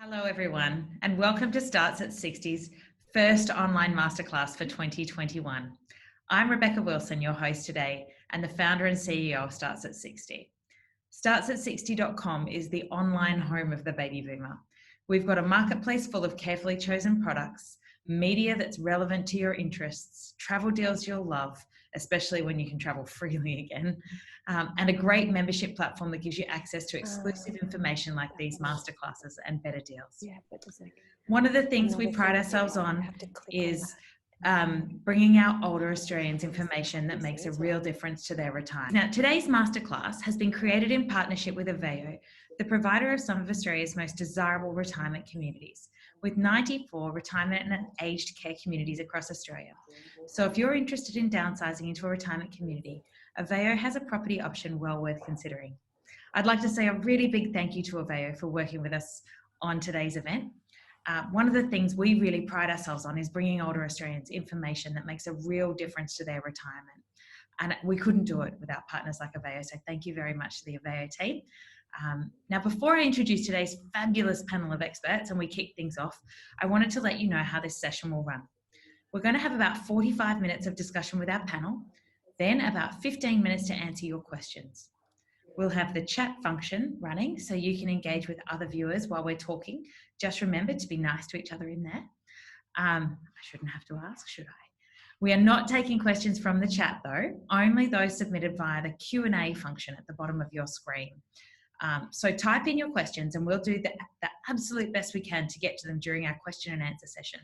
Hello everyone, and welcome to Starts at 60's first online masterclass for 2021. I'm Rebecca Wilson, your host today, and the founder and CEO of Starts at 60. Startsat60.com is the online home of the baby boomer. We've got a marketplace full of carefully chosen products, media that's relevant to your interests, travel deals you'll love, especially when you can travel freely again, and a great membership platform that gives you access to exclusive information like these masterclasses and better deals. One of the things we pride ourselves on is bringing out older Australians information that makes a real difference to their retirement. Now, today's masterclass has been created in partnership with Aveo, the provider of some of Australia's most desirable retirement communities, with 94 retirement and aged care communities across Australia. So if you're interested in downsizing into a retirement community, Aveo has a property option well worth considering. I'd like to say a really big thank you to Aveo for working with us on today's event. One of the things we really pride ourselves on is bringing older Australians information that makes a real difference to their retirement. And we couldn't do it without partners like Aveo, so thank you very much to the Aveo team. Now, before I introduce today's fabulous panel of experts and we kick things off, I wanted to let you know how this session will run. We're going to have about 45 minutes of discussion with our panel, then about 15 minutes to answer your questions. We'll have the chat function running so you can engage with other viewers while we're talking. Just remember to be nice to each other in there. I shouldn't have to ask, should I? We are not taking questions from the chat though, only those submitted via the Q&A function at the bottom of your screen. So type in your questions and we'll do the absolute best we can to get to them during our question and answer session.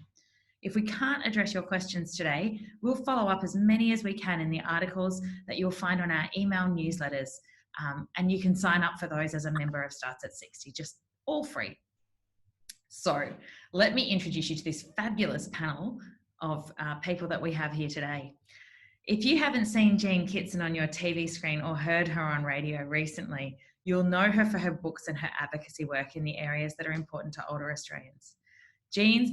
If we can't address your questions today, we'll follow up as many as we can in the articles that you'll find on our email newsletters. And you can sign up for those as a member of Starts at 60, just all free. So let me introduce you to this fabulous panel of people that we have here today. If you haven't seen Jean Kitson on your TV screen or heard her on radio recently, you'll know her for her books and her advocacy work in the areas that are important to older Australians. Jean's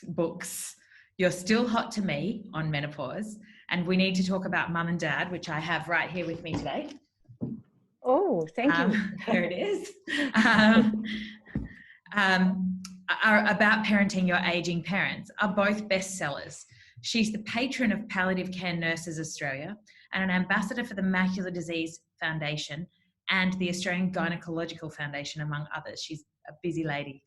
books, You're Still Hot to Me on Menopause, and We Need to Talk About Mum and Dad, which I have right here with me today. Oh, thank you. There it is. Are about parenting your aging parents, are both bestsellers. She's the patron of Palliative Care Nurses Australia and an ambassador for the Macular Disease Foundation and the Australian Gynecological Foundation, among others. She's a busy lady.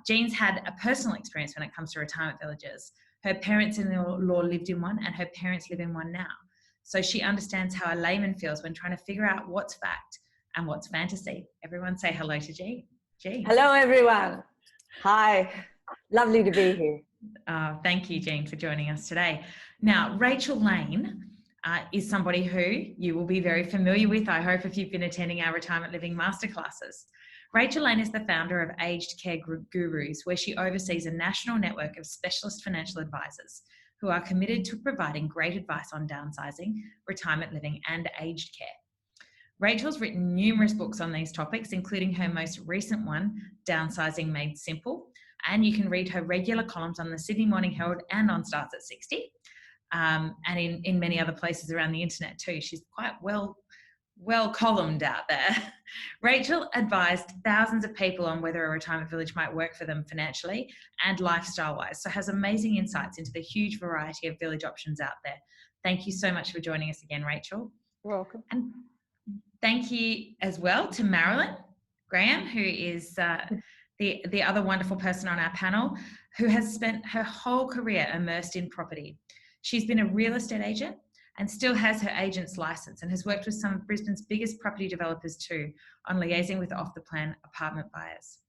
Jean's had a personal experience when it comes to retirement villages. Her parents-in-law lived in one and her parents live in one now. So she understands how a layman feels when trying to figure out what's fact and what's fantasy. Everyone say hello to Jean. Jean. Hello, everyone. Hi. Lovely to be here. Thank you, Jean, for joining us today. Now, Rachel Lane is somebody who you will be very familiar with, I hope, if you've been attending our retirement living masterclasses. Rachel Lane is the founder of Aged Care Gurus, where she oversees a national network of specialist financial advisors who are committed to providing great advice on downsizing, retirement living, and aged care. Rachel's written numerous books on these topics, including her most recent one, Downsizing Made Simple, and you can read her regular columns on the Sydney Morning Herald and on Starts at 60, and in many other places around the internet too. She's quite well columned out there. Rachel advised thousands of people on whether a retirement village might work for them financially and lifestyle-wise, so has amazing insights into the huge variety of village options out there. Thank you so much for joining us again, Rachel. You're welcome. And thank you as well to Marilyn Graham, who is the other wonderful person on our panel, who has spent her whole career immersed in property. She's been a real estate agent and still has her agent's license and has worked with some of Brisbane's biggest property developers too on liaising with off-the-plan apartment buyers.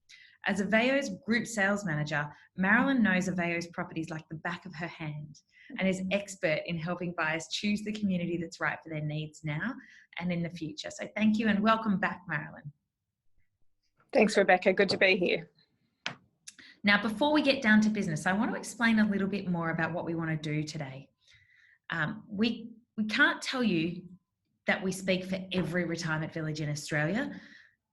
As Aveo's group sales manager, Marilyn knows Aveo's properties like the back of her hand and is expert in helping buyers choose the community that's right for their needs now and in the future. So thank you and welcome back, Marilyn. Thanks, Rebecca. Good to be here. Now, before we get down to business, I want to explain a little bit more about what we want to do today. We can't tell you that we speak for every retirement village in Australia.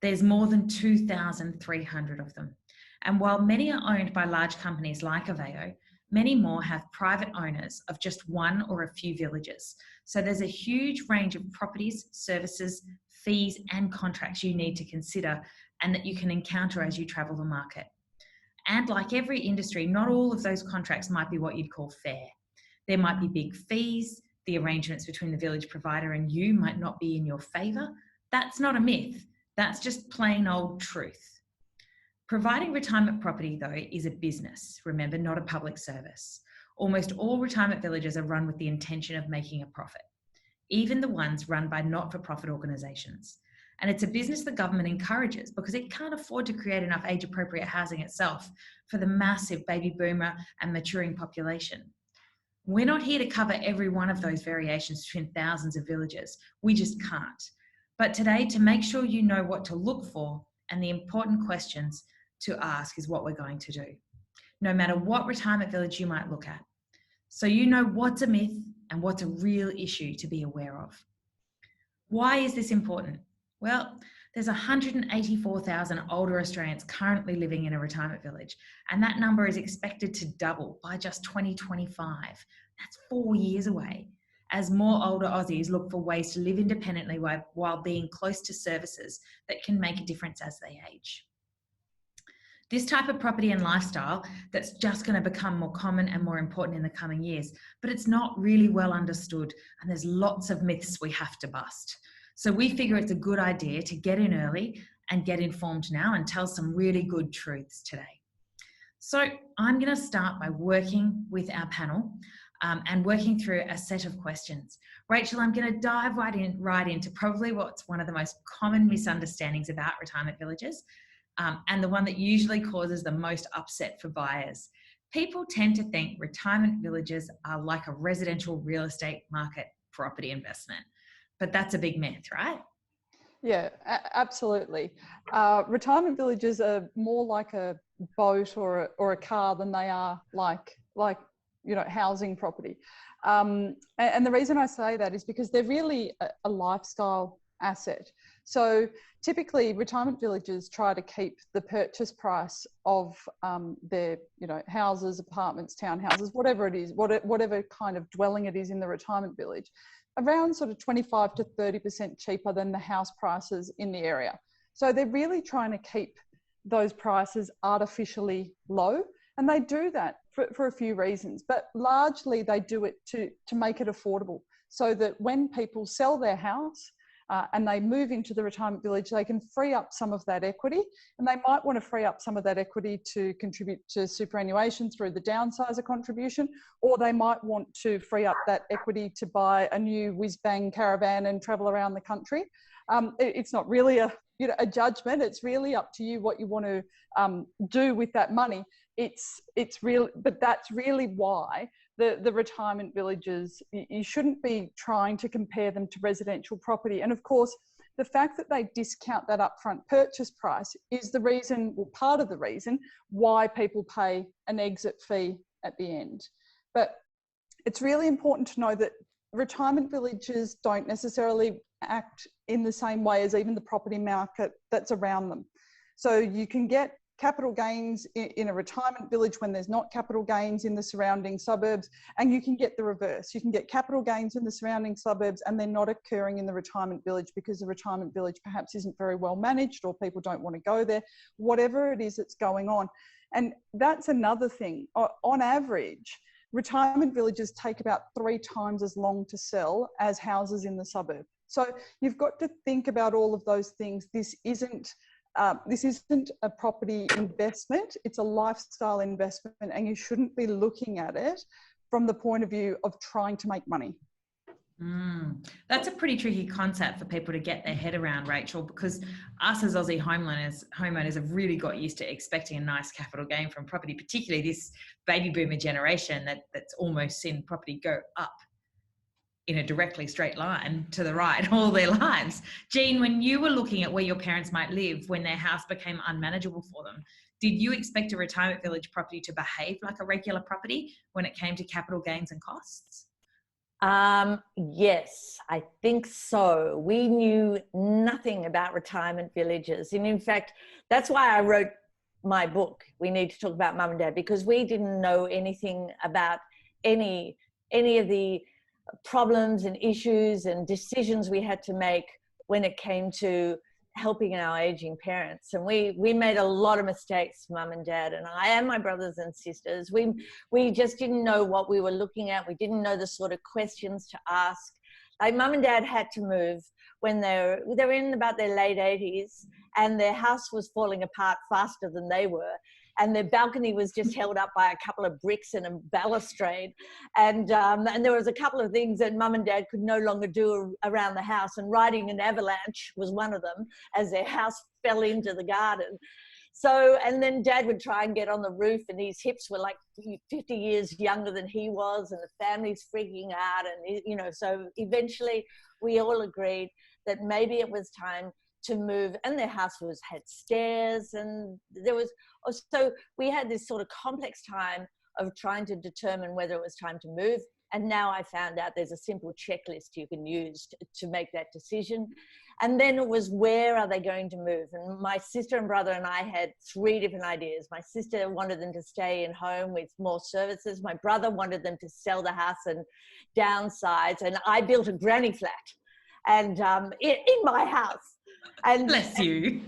There's more than 2,300 of them. And while many are owned by large companies like Aveo, many more have private owners of just one or a few villages. So there's a huge range of properties, services, fees, and contracts you need to consider and that you can encounter as you travel the market. And like every industry, not all of those contracts might be what you'd call fair. There might be big fees. The arrangements between the village provider and you might not be in your favour. That's not a myth. That's just plain old truth. Providing retirement property, though, is a business, remember, not a public service. Almost all retirement villages are run with the intention of making a profit, even the ones run by not-for-profit organisations. And it's a business the government encourages because it can't afford to create enough age-appropriate housing itself for the massive baby boomer and maturing population. We're not here to cover every one of those variations between thousands of villages. We just can't. But today, to make sure you know what to look for and the important questions to ask is what we're going to do, no matter what retirement village you might look at. So you know what's a myth and what's a real issue to be aware of. Why is this important? Well, there's 184,000 older Australians currently living in a retirement village, and that number is expected to double by just 2025. That's 4 years away, as more older Aussies look for ways to live independently while being close to services that can make a difference as they age. This type of property and lifestyle that's just going to become more common and more important in the coming years, but it's not really well understood, and there's lots of myths we have to bust. So we figure it's a good idea to get in early and get informed now and tell some really good truths today. So I'm going to start by working with our panel and working through a set of questions. Rachel, I'm going to dive right into probably what's one of the most common misunderstandings about retirement villages, and the one that usually causes the most upset for buyers. People tend to think retirement villages are like a residential real estate market property investment, but that's a big myth, right? Yeah, absolutely. Retirement villages are more like a boat or a car than they are like housing property. And the reason I say that is because they're really a lifestyle asset. So typically retirement villages try to keep the purchase price of their houses, apartments, townhouses, whatever it is, whatever kind of dwelling it is in the retirement village, around sort of 25 to 30% cheaper than the house prices in the area. So they're really trying to keep those prices artificially low, and they do that for a few reasons, but largely they do it to make it affordable, so that when people sell their house and they move into the retirement village, they can free up some of that equity, and they might want to free up some of that equity to contribute to superannuation through the downsizer contribution, or they might want to free up that equity to buy a new whiz-bang caravan and travel around the country. It's not really a judgment. It's really up to you what you want to do with that money. But that's really why the retirement villages, you shouldn't be trying to compare them to residential property. And of course, the fact that they discount that upfront purchase price is the reason, or part of the reason, why people pay an exit fee at the end. But it's really important to know that retirement villages don't necessarily act in the same way as even the property market that's around them. So you can get capital gains in a retirement village when there's not capital gains in the surrounding suburbs, and you can get the reverse. You can get capital gains in the surrounding suburbs and they're not occurring in the retirement village because the retirement village perhaps isn't very well managed, or people don't want to go there, whatever it is that's going on. And that's another thing. On average, retirement villages take about 3 times as long to sell as houses in the suburb. So you've got to think about all of those things. This isn't a property investment, it's a lifestyle investment, and you shouldn't be looking at it from the point of view of trying to make money. That's a pretty tricky concept for people to get their head around, Rachel, because us as Aussie homeowners have really got used to expecting a nice capital gain from property, particularly this baby boomer generation that's almost seen property go up in a directly straight line to the right all their lives. Jean, when you were looking at where your parents might live when their house became unmanageable for them, did you expect a retirement village property to behave like a regular property when it came to capital gains and costs? Yes, I think so. We knew nothing about retirement villages. And in fact, that's why I wrote my book, We Need to Talk About Mum and Dad, because we didn't know anything about any of the problems and issues and decisions we had to make when it came to helping our aging parents. And we made a lot of mistakes, Mum and Dad and I and my brothers and sisters. We just didn't know what we were looking at. We didn't know the sort of questions to ask. Like Mum and Dad had to move when they were in about their late 80s, and their house was falling apart faster than they were. And their balcony was just held up by a couple of bricks and a balustrade. And there was a couple of things that Mum and Dad could no longer do around the house. And riding an avalanche was one of them, as their house fell into the garden. So, and then Dad would try and get on the roof, and his hips were like 50 years younger than he was, and the family's freaking out. And, you know, so eventually we all agreed that maybe it was time to move, and their house had stairs, and there was, so we had this sort of complex time of trying to determine whether it was time to move. And now I found out there's a simple checklist you can use to make that decision. And then it was, where are they going to move? And my sister and brother and I had 3 different ideas. My sister wanted them to stay in home with more services. My brother wanted them to sell the house and downsize. And I built a granny flat and in my house. And bless you.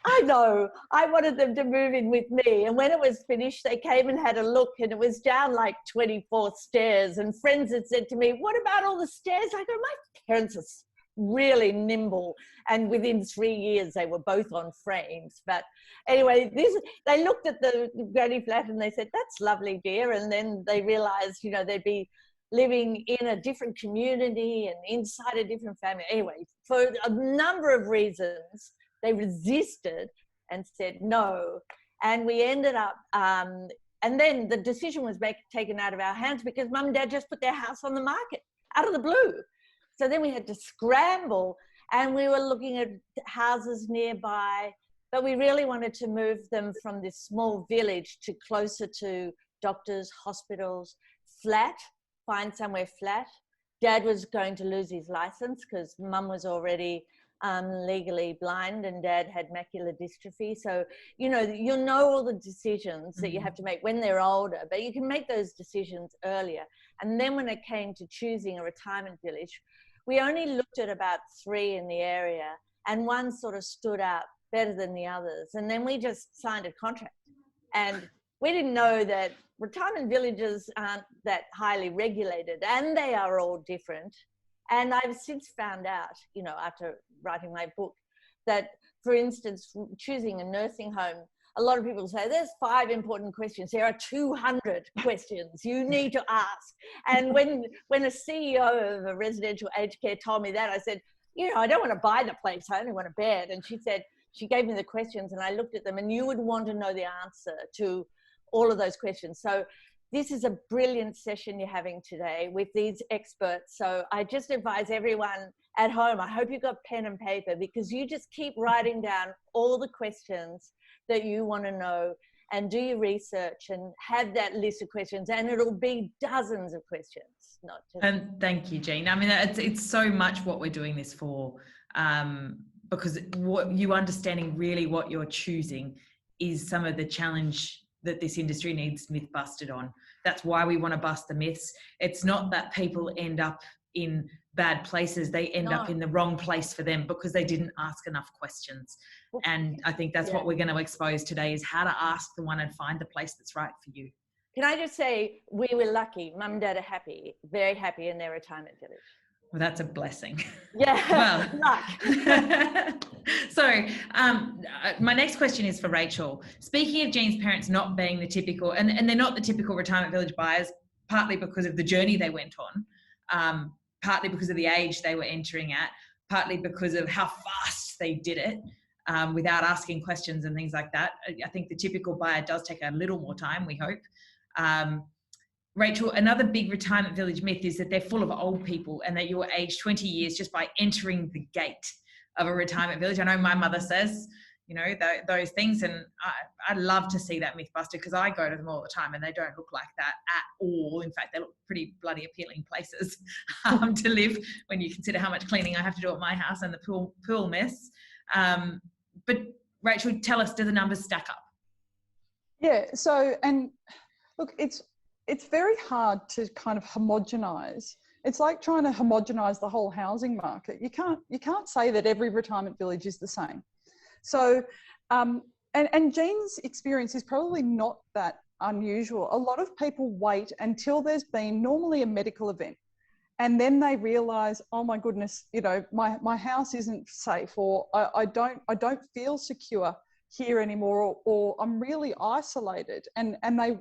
I know. I wanted them to move in with me. And when it was finished, they came and had a look, and it was down like 24 stairs. And friends had said to me, what about all the stairs? I go, my parents are really nimble. And within 3 years, they were both on frames. But anyway, they looked at the granny flat and they said, that's lovely, dear. And then they realized, you know, they'd be living in a different community and inside a different family. Anyway, for a number of reasons, they resisted and said no. And we ended up, and then the decision was taken out of our hands because Mum and Dad just put their house on the market out of the blue. So then we had to scramble, and we were looking at houses nearby, but we really wanted to move them from this small village to closer to doctors, hospitals, flat, find somewhere flat. Dad was going to lose his license because Mum was already legally blind and Dad had macular dystrophy. So, you know all the decisions that you have to make when they're older, but you can make those decisions earlier. And then when it came to choosing a retirement village, we only looked at about 3 in the area, and one sort of stood out better than the others. And then we just signed a contract. And we didn't know that retirement villages aren't that highly regulated, and they are all different. And I've since found out, you know, after writing my book, that, for instance, choosing a nursing home, a lot of people say there's 5 important questions. There are 200 questions you need to ask. And when a CEO of a residential aged care told me that, I said, you know, I don't want to buy the place. I only want a bed. And she said, she gave me the questions and I looked at them, and you would want to know the answer to all of those questions. So this is a brilliant session you're having today with these experts. So I just advise everyone at home, I hope you've got pen and paper, because you just keep writing down all the questions that you want to know, and do your research and have that list of questions, and it'll be dozens of questions, not just. And thank you, Jean. I mean, it's so much what we're doing this for, because what you understanding really what you're choosing is some of the challenge that this industry needs myth busted on. That's why we want to bust the myths. It's not that people end up in bad places. They end up in the wrong place for them because they didn't ask enough questions. And I think that's what we're going to expose today, is how to ask the one and find the place that's right for you. Can I just say, we were lucky. Mum and Dad are happy, very happy in their retirement village. Well, that's a blessing. Yeah, luck. So my next question is for Rachel. Speaking of Jean's parents not being the typical, and they're not the typical retirement village buyers, partly because of the journey they went on, partly because of the age they were entering at, partly because of how fast they did it without asking questions and things like that. I think the typical buyer does take a little more time, we hope. Rachel, another big retirement village myth is that they're full of old people and that you're aged 20 years just by entering the gate of a retirement village. I know my mother says, you know, those things, and I love to see that myth busted, because I go to them all the time and they don't look like that at all. In fact, they look pretty bloody appealing places to live when you consider how much cleaning I have to do at my house and the pool mess. But Rachel, tell us, do the numbers stack up? Yeah, so, and look, it's very hard to kind of homogenize. It's like trying to homogenize the whole housing market. You can't say that every retirement village is the same. So, and Jean's experience is probably not that unusual. A lot of people wait until there's been normally a medical event, and then they realize, oh my goodness, you know, my house isn't safe, or I don't feel secure here anymore, or I'm really isolated, and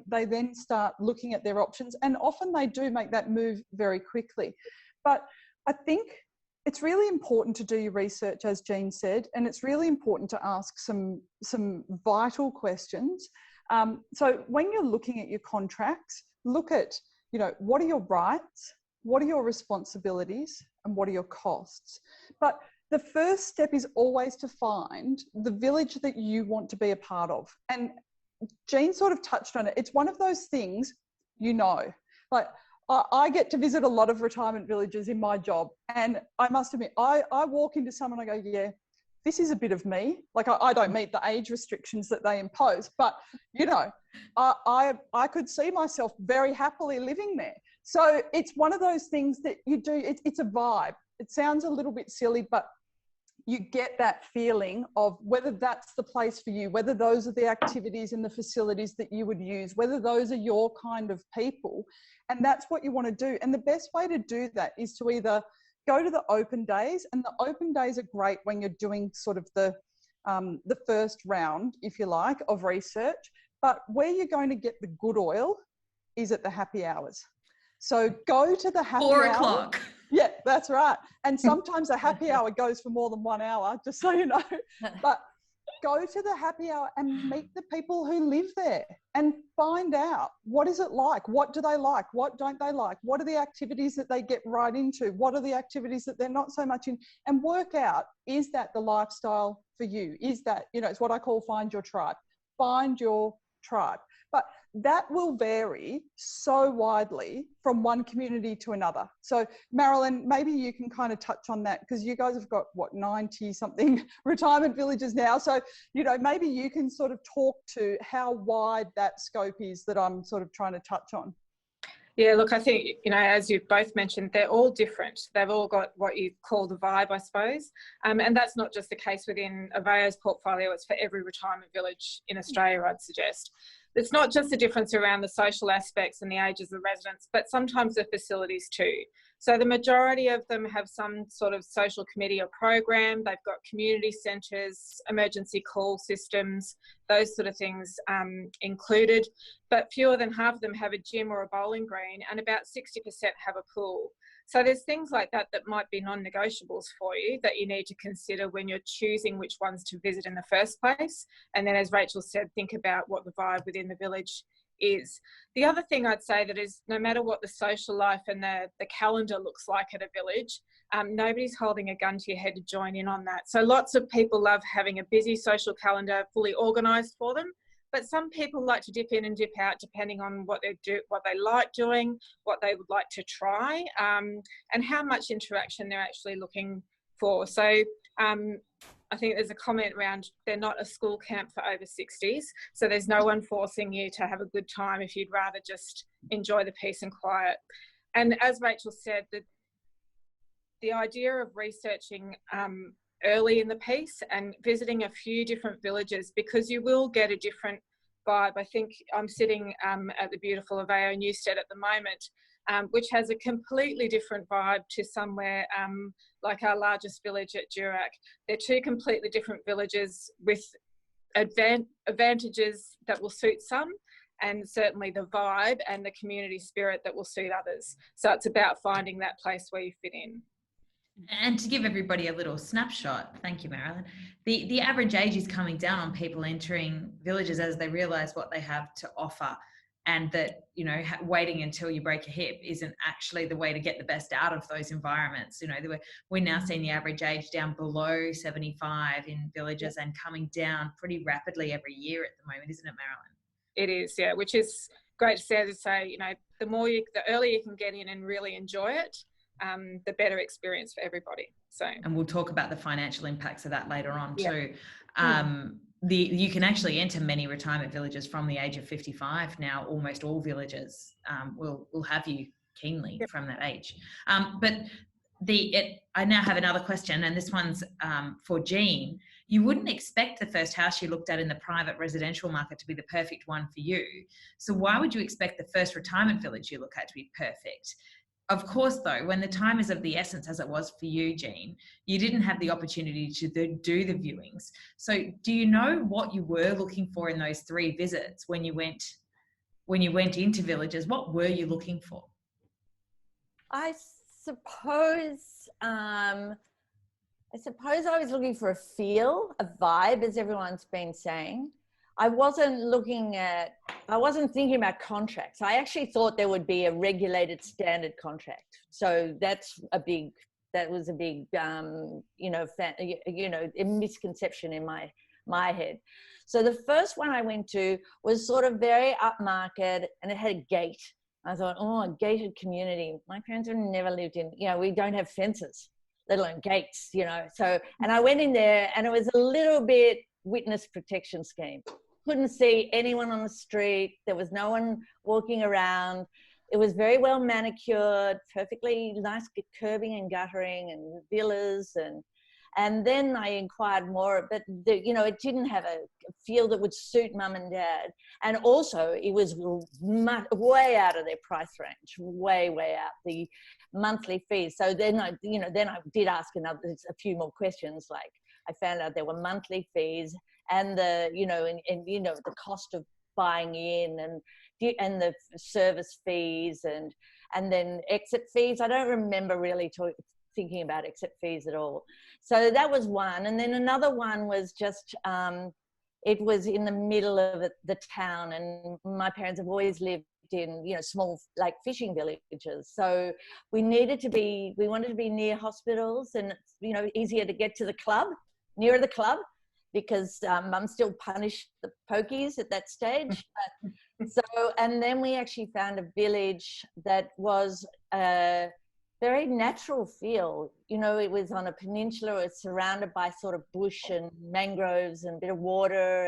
they then start looking at their options, and often they do make that move very quickly. But I think it's really important to do your research, as Jean said, and it's really important to ask some vital questions. So when you're looking at your contracts, look at, you know, what are your rights, what are your responsibilities, and what are your costs? But the first step is always to find the village that you want to be a part of. And Jean sort of touched on it. It's one of those things, you know, like I get to visit a lot of retirement villages in my job. And I must admit, I walk into some and I go, yeah, this is a bit of me. Like I don't meet the age restrictions that they impose, but you know, I could see myself very happily living there. So it's one of those things that you do, it's a vibe. It sounds a little bit silly, but you get that feeling of whether that's the place for you, whether those are the activities and the facilities that you would use, whether those are your kind of people. And that's what you want to do. And the best way to do that is to either go to the open days, and the open days are great when you're doing sort of the first round, if you like, of research. But where you're going to get the good oil is at the happy hours. So go to the happy hour. 4 o'clock. Yeah, that's right. And sometimes a happy hour goes for more than 1 hour, just so you know. But go to the happy hour and meet the people who live there and find out, what is it like? What do they like? What don't they like? What are the activities that they get right into? What are the activities that they're not so much in? And work out, is that the lifestyle for you? Is that, you know, it's what I call find your tribe. Find your tribe. But that will vary so widely from one community to another. So Marilyn, maybe you can kind of touch on that, because you guys have got, what, 90 something retirement villages now. So, you know, maybe you can sort of talk to how wide that scope is that I'm sort of trying to touch on. Yeah, look, I think, you know, as you've both mentioned, they're all different. They've all got what you call the vibe, I suppose. And that's not just the case within Aveo's portfolio, it's for every retirement village in Australia, I'd suggest. It's not just the difference around the social aspects and the ages of the residents, but sometimes the facilities too. So the majority of them have some sort of social committee or program. They've got community centres, emergency call systems, those sort of things included. But fewer than half of them have a gym or a bowling green, and about 60% have a pool. So there's things like that that might be non-negotiables for you that you need to consider when you're choosing which ones to visit in the first place. And then, as Rachel said, think about what the vibe within the village is. The other thing I'd say that is, no matter what the social life and the calendar looks like at a village, nobody's holding a gun to your head to join in on that. So lots of people love having a busy social calendar fully organised for them. But some people like to dip in and dip out depending on what they like doing, what they would like to try, and how much interaction they're actually looking for. So I think there's a comment around, they're not a school camp for over 60s, so there's no one forcing you to have a good time if you'd rather just enjoy the peace and quiet. And as Rachel said, the idea of researching early in the piece and visiting a few different villages, because you will get a different vibe. I think I'm sitting at the beautiful Aveo Newstead at the moment, which has a completely different vibe to somewhere like our largest village at Durack. They're two completely different villages with advantages that will suit some, and certainly the vibe and the community spirit that will suit others. So it's about finding that place where you fit in. And to give everybody a little snapshot, thank you, Marilyn, the average age is coming down on people entering villages as they realise what they have to offer, and that, you know, waiting until you break a hip isn't actually the way to get the best out of those environments. You know, we're now seeing the average age down below 75 in villages, and coming down pretty rapidly every year at the moment, isn't it, Marilyn? It is, yeah, which is great to say, you know, the earlier you can get in and really enjoy it, the better experience for everybody. So, and we'll talk about the financial impacts of that later on too. Yeah. You can actually enter many retirement villages from the age of 55 now. Almost all villages will have you keenly from that age. But I now have another question, and this one's for Jean. You wouldn't expect the first house you looked at in the private residential market to be the perfect one for you. So why would you expect the first retirement village you look at to be perfect? Of course, though, when the time is of the essence, as it was for you, Jean, you didn't have the opportunity to do the viewings. So do you know what you were looking for in those 3 visits when you went into villages? What were you looking for? I suppose I was looking for a feel, a vibe, as everyone's been saying. I wasn't thinking about contracts. I actually thought there would be a regulated standard contract. So that was a big, a misconception in my head. So the first one I went to was sort of very upmarket, and it had a gate. I thought, oh, a gated community. My parents have never lived in, we don't have fences, let alone gates, So, and I went in there, and it was a little bit witness protection scheme. Couldn't see anyone on the street. There was no one walking around. It was very well manicured, perfectly nice curbing and guttering and villas. And then I inquired more, but it didn't have a feel that would suit mum and dad. And also it was way out of their price range, way out, the monthly fees. So then I did ask a few more questions. Like I found out there were monthly fees, and the cost of buying in, and the service fees, and then exit fees. I don't remember really thinking about exit fees at all. So that was one. And then another one was just, it was in the middle of the town, and my parents have always lived in, small, like fishing villages. So we wanted to be near hospitals, and, easier to get to the club, nearer the club, because mum still punished the pokies at that stage. And then we actually found a village that was a very natural feel. It was on a peninsula. It was surrounded by sort of bush and mangroves and a bit of water,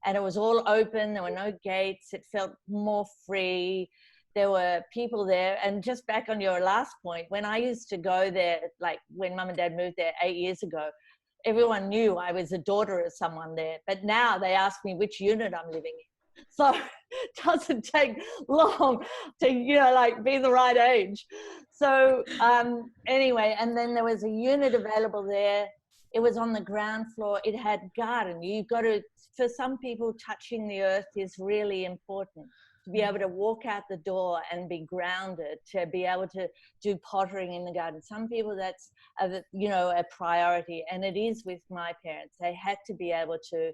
and it was all open. There were no gates. It felt more free. There were people there. And just back on your last point, when I used to go there, like when mum and dad moved there 8 years ago, everyone knew I was a daughter of someone there. But now they ask me which unit I'm living in. So it doesn't take long to, be the right age. So anyway, and then there was a unit available there. It was on the ground floor. It had garden. For some people, touching the earth is really important. To be able to walk out the door and be grounded, to be able to do pottering in the garden. Some people that's a priority, and it is with my parents. They had to be able to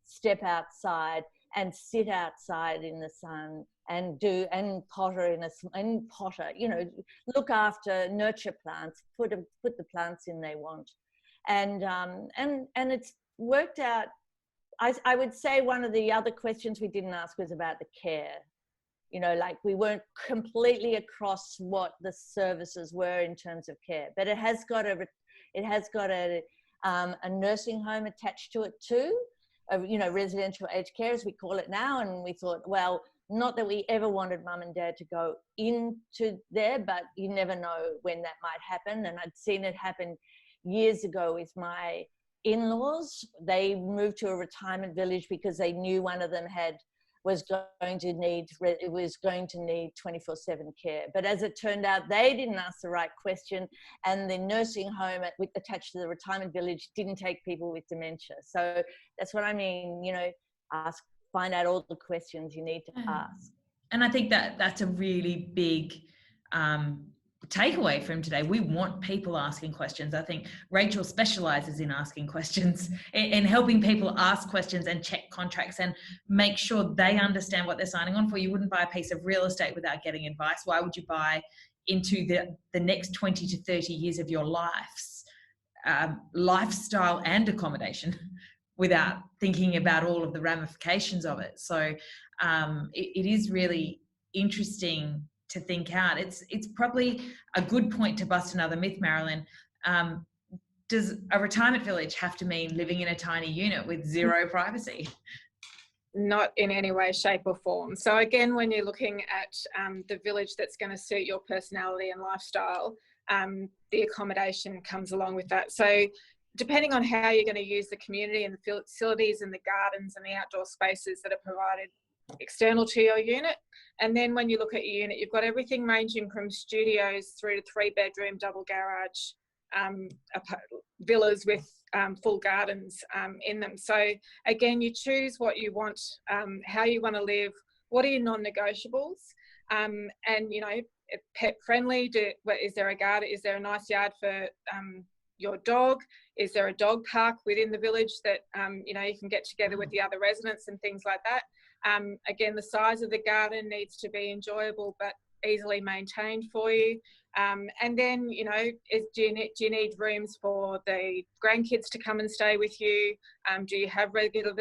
step outside and sit outside in the sun and potter look after, nurture plants, put the plants in they want, and it's worked out. I would say one of the other questions we didn't ask was about the care. Like we weren't completely across what the services were in terms of care, but it has got a nursing home attached to it too, residential aged care as we call it now. And we thought, well, not that we ever wanted mum and dad to go into there, but you never know when that might happen. And I'd seen it happen years ago with my in-laws. They moved to a retirement village because they knew one of them was going to need 24/7 care. But as it turned out, they didn't ask the right question, and the nursing home attached to the retirement village didn't take people with dementia. So that's what I mean, find out all the questions you need to ask. And I think that's a really big takeaway from today. We want people asking questions. I think Rachel specializes in asking questions, in helping people ask questions and check contracts and make sure they understand what they're signing on for. You wouldn't buy a piece of real estate without getting advice. Why would you buy into the next 20 to 30 years of your life's lifestyle and accommodation without thinking about all of the ramifications of it? So it is really interesting to think out. It's probably a good point to bust another myth, Marilyn. Does a retirement village have to mean living in a tiny unit with zero privacy? Not in any way, shape or form. So again, when you're looking at the village that's going to suit your personality and lifestyle, the accommodation comes along with that. So depending on how you're going to use the community and the facilities and the gardens and the outdoor spaces that are provided external to your unit. And then when you look at your unit, you've got everything ranging from studios through to 3-bedroom, double garage, villas with full gardens in them. So again, you choose what you want, how you want to live, what are your non-negotiables, and you know, pet friendly. Is there a garden? Is there a nice yard for your dog? Is there a dog park within the village that you know, you can get together with the other residents and things like that? Again, the size of the garden needs to be enjoyable but easily maintained for you. And then, you know, do you need rooms for the grandkids to come and stay with you? Do you have regular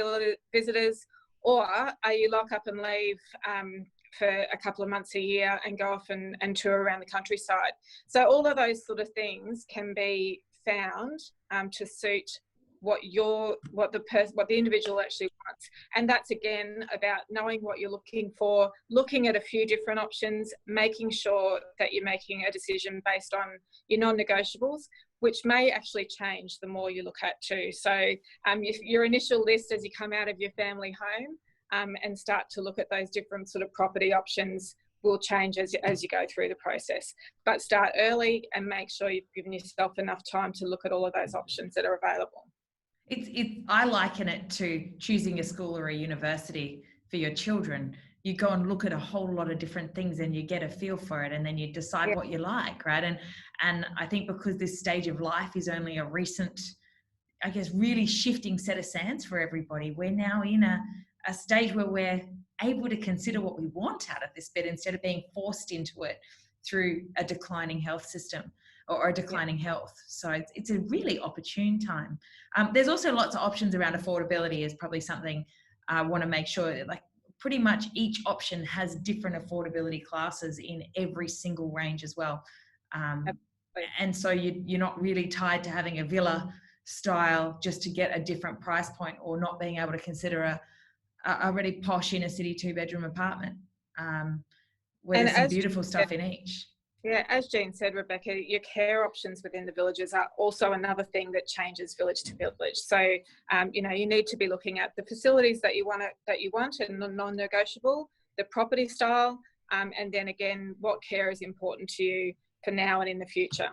visitors? Or are you lock up and leave for a couple of months a year and go off and tour around the countryside? So all of those sort of things can be found to suit what the individual actually wants. And that's again about knowing what you're looking for, looking at a few different options, making sure that you're making a decision based on your non-negotiables, which may actually change the more you look at too. So if your initial list as you come out of your family home and start to look at those different sort of property options will change as you go through the process. But start early and make sure you've given yourself enough time to look at all of those options that are available. I liken it to choosing a school or a university for your children. You go and look at a whole lot of different things and you get a feel for it, and then you decide what you like, right? And I think because this stage of life is only a recent, I guess, really shifting set of sands for everybody, we're now in a stage where we're able to consider what we want out of this bed instead of being forced into it through a declining health system or a declining health. So it's a really opportune time. There's also lots of options around affordability is probably something I want to make sure that, like, pretty much each option has different affordability classes in every single range as well. And so you're not really tied to having a villa style just to get a different price point, or not being able to consider a really posh inner city 2-bedroom apartment where there's some beautiful stuff in each. Yeah, as Jean said, Rebecca, your care options within the villages are also another thing that changes village to village. So, you know, you need to be looking at the facilities that you want and non-negotiable, the property style, and then again, what care is important to you for now and in the future.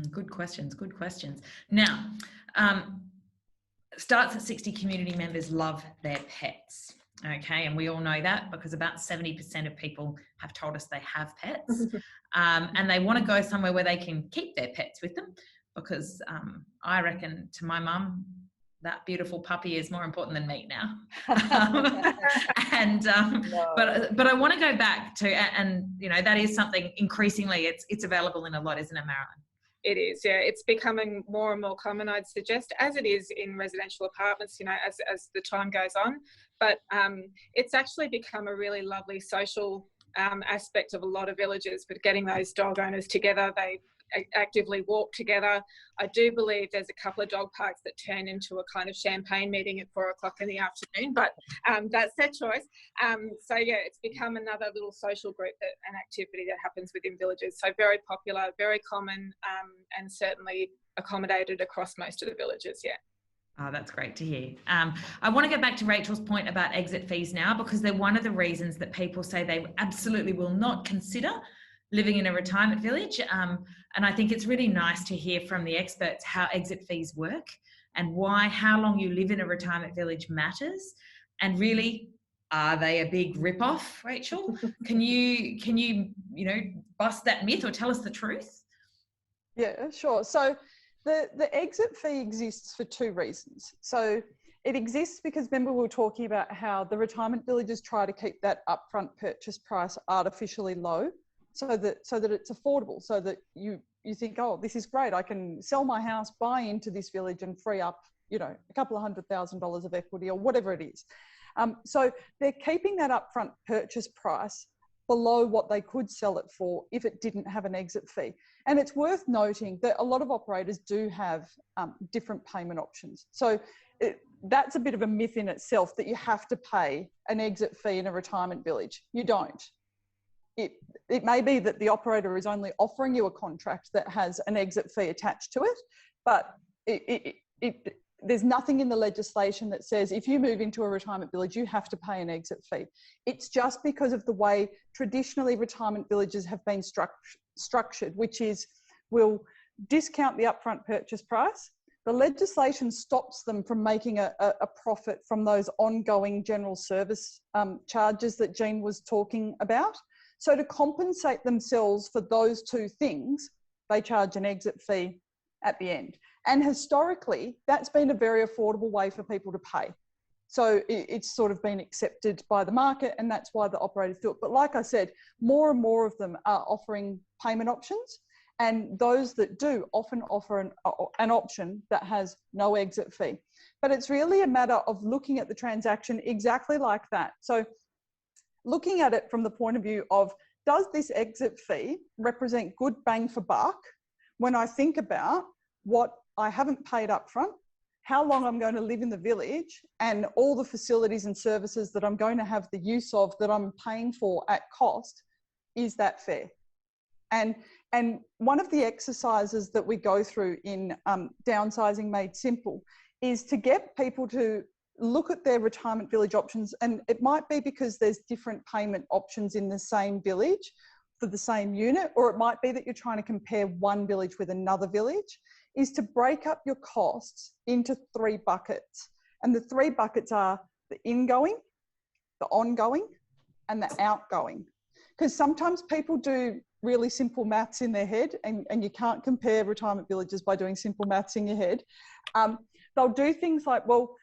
Good questions. Now, Starts at 60 community members love their pets. Okay, and we all know that because about 70% of people have told us they have pets, and they want to go somewhere where they can keep their pets with them, because I reckon to my mum, that beautiful puppy is more important than me now. But I want to go back to, and you know, that is something increasingly it's available in a lot, isn't it, Marilyn? It is, yeah. It's becoming more and more common, I'd suggest, as it is in residential apartments, you know, as the time goes on. But it's actually become a really lovely social aspect of a lot of villages, but getting those dog owners together, they actively walk together. I do believe there's a couple of dog parks that turn into a kind of champagne meeting at 4 o'clock in the afternoon, but that's their choice. So yeah, it's become another little social group an activity that happens within villages. So very popular, very common, and certainly accommodated across most of the villages, yeah. Oh, that's great to hear. I want to go back to Rachel's point about exit fees now, because they're one of the reasons that people say they absolutely will not consider living in a retirement village. And I think it's really nice to hear from the experts how exit fees work and why how long you live in a retirement village matters. And really, are they a big rip-off, Rachel? Can you bust that myth or tell us the truth? Yeah, sure. So the exit fee exists for two reasons. So it exists because, remember, we were talking about how the retirement villages try to keep that upfront purchase price artificially low, so that it's affordable, so that you think, oh, this is great, I can sell my house, buy into this village and free up, you know, a couple of $100,000 of equity or whatever it is. So they're keeping that upfront purchase price below what they could sell it for if it didn't have an exit fee. And it's worth noting that a lot of operators do have different payment options. So that's a bit of a myth in itself, that you have to pay an exit fee in a retirement village. You don't. it may be that the operator is only offering you a contract that has an exit fee attached to it, but there's nothing in the legislation that says if you move into a retirement village, you have to pay an exit fee. It's just because of the way traditionally retirement villages have been structured, which is we'll discount the upfront purchase price. The legislation stops them from making a profit from those ongoing general service charges that Jean was talking about. So to compensate themselves for those two things, they charge an exit fee at the end. And historically, that's been a very affordable way for people to pay. So it's sort of been accepted by the market, and that's why the operators do it. But like I said, more and more of them are offering payment options, and those that do often offer an option that has no exit fee. But it's really a matter of looking at the transaction exactly like that. So looking at it from the point of view of, does this exit fee represent good bang for buck when I think about what I haven't paid up front, how long I'm going to live in the village, and all the facilities and services that I'm going to have the use of that I'm paying for at cost? Is that fair? And one of the exercises that we go through in Downsizing Made Simple is to get people to look at their retirement village options. And it might be because there's different payment options in the same village for the same unit, or it might be that you're trying to compare one village with another village, is to break up your costs into 3 buckets. And the 3 buckets are the ingoing, the ongoing, and the outgoing. Because sometimes people do really simple maths in their head, and you can't compare retirement villages by doing simple maths in your head. They'll do things like, well,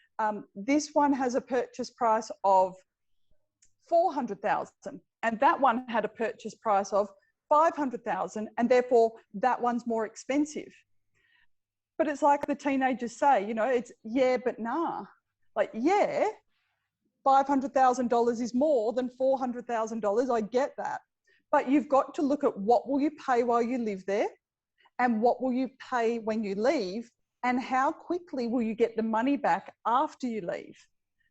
this one has a purchase price of $400,000, and that one had a purchase price of $500,000, and therefore that one's more expensive. But it's like the teenagers say, you know, it's yeah, but nah. Like, yeah, $500,000 is more than $400,000. I get that. But you've got to look at what will you pay while you live there, and what will you pay when you leave, and how quickly will you get the money back after you leave.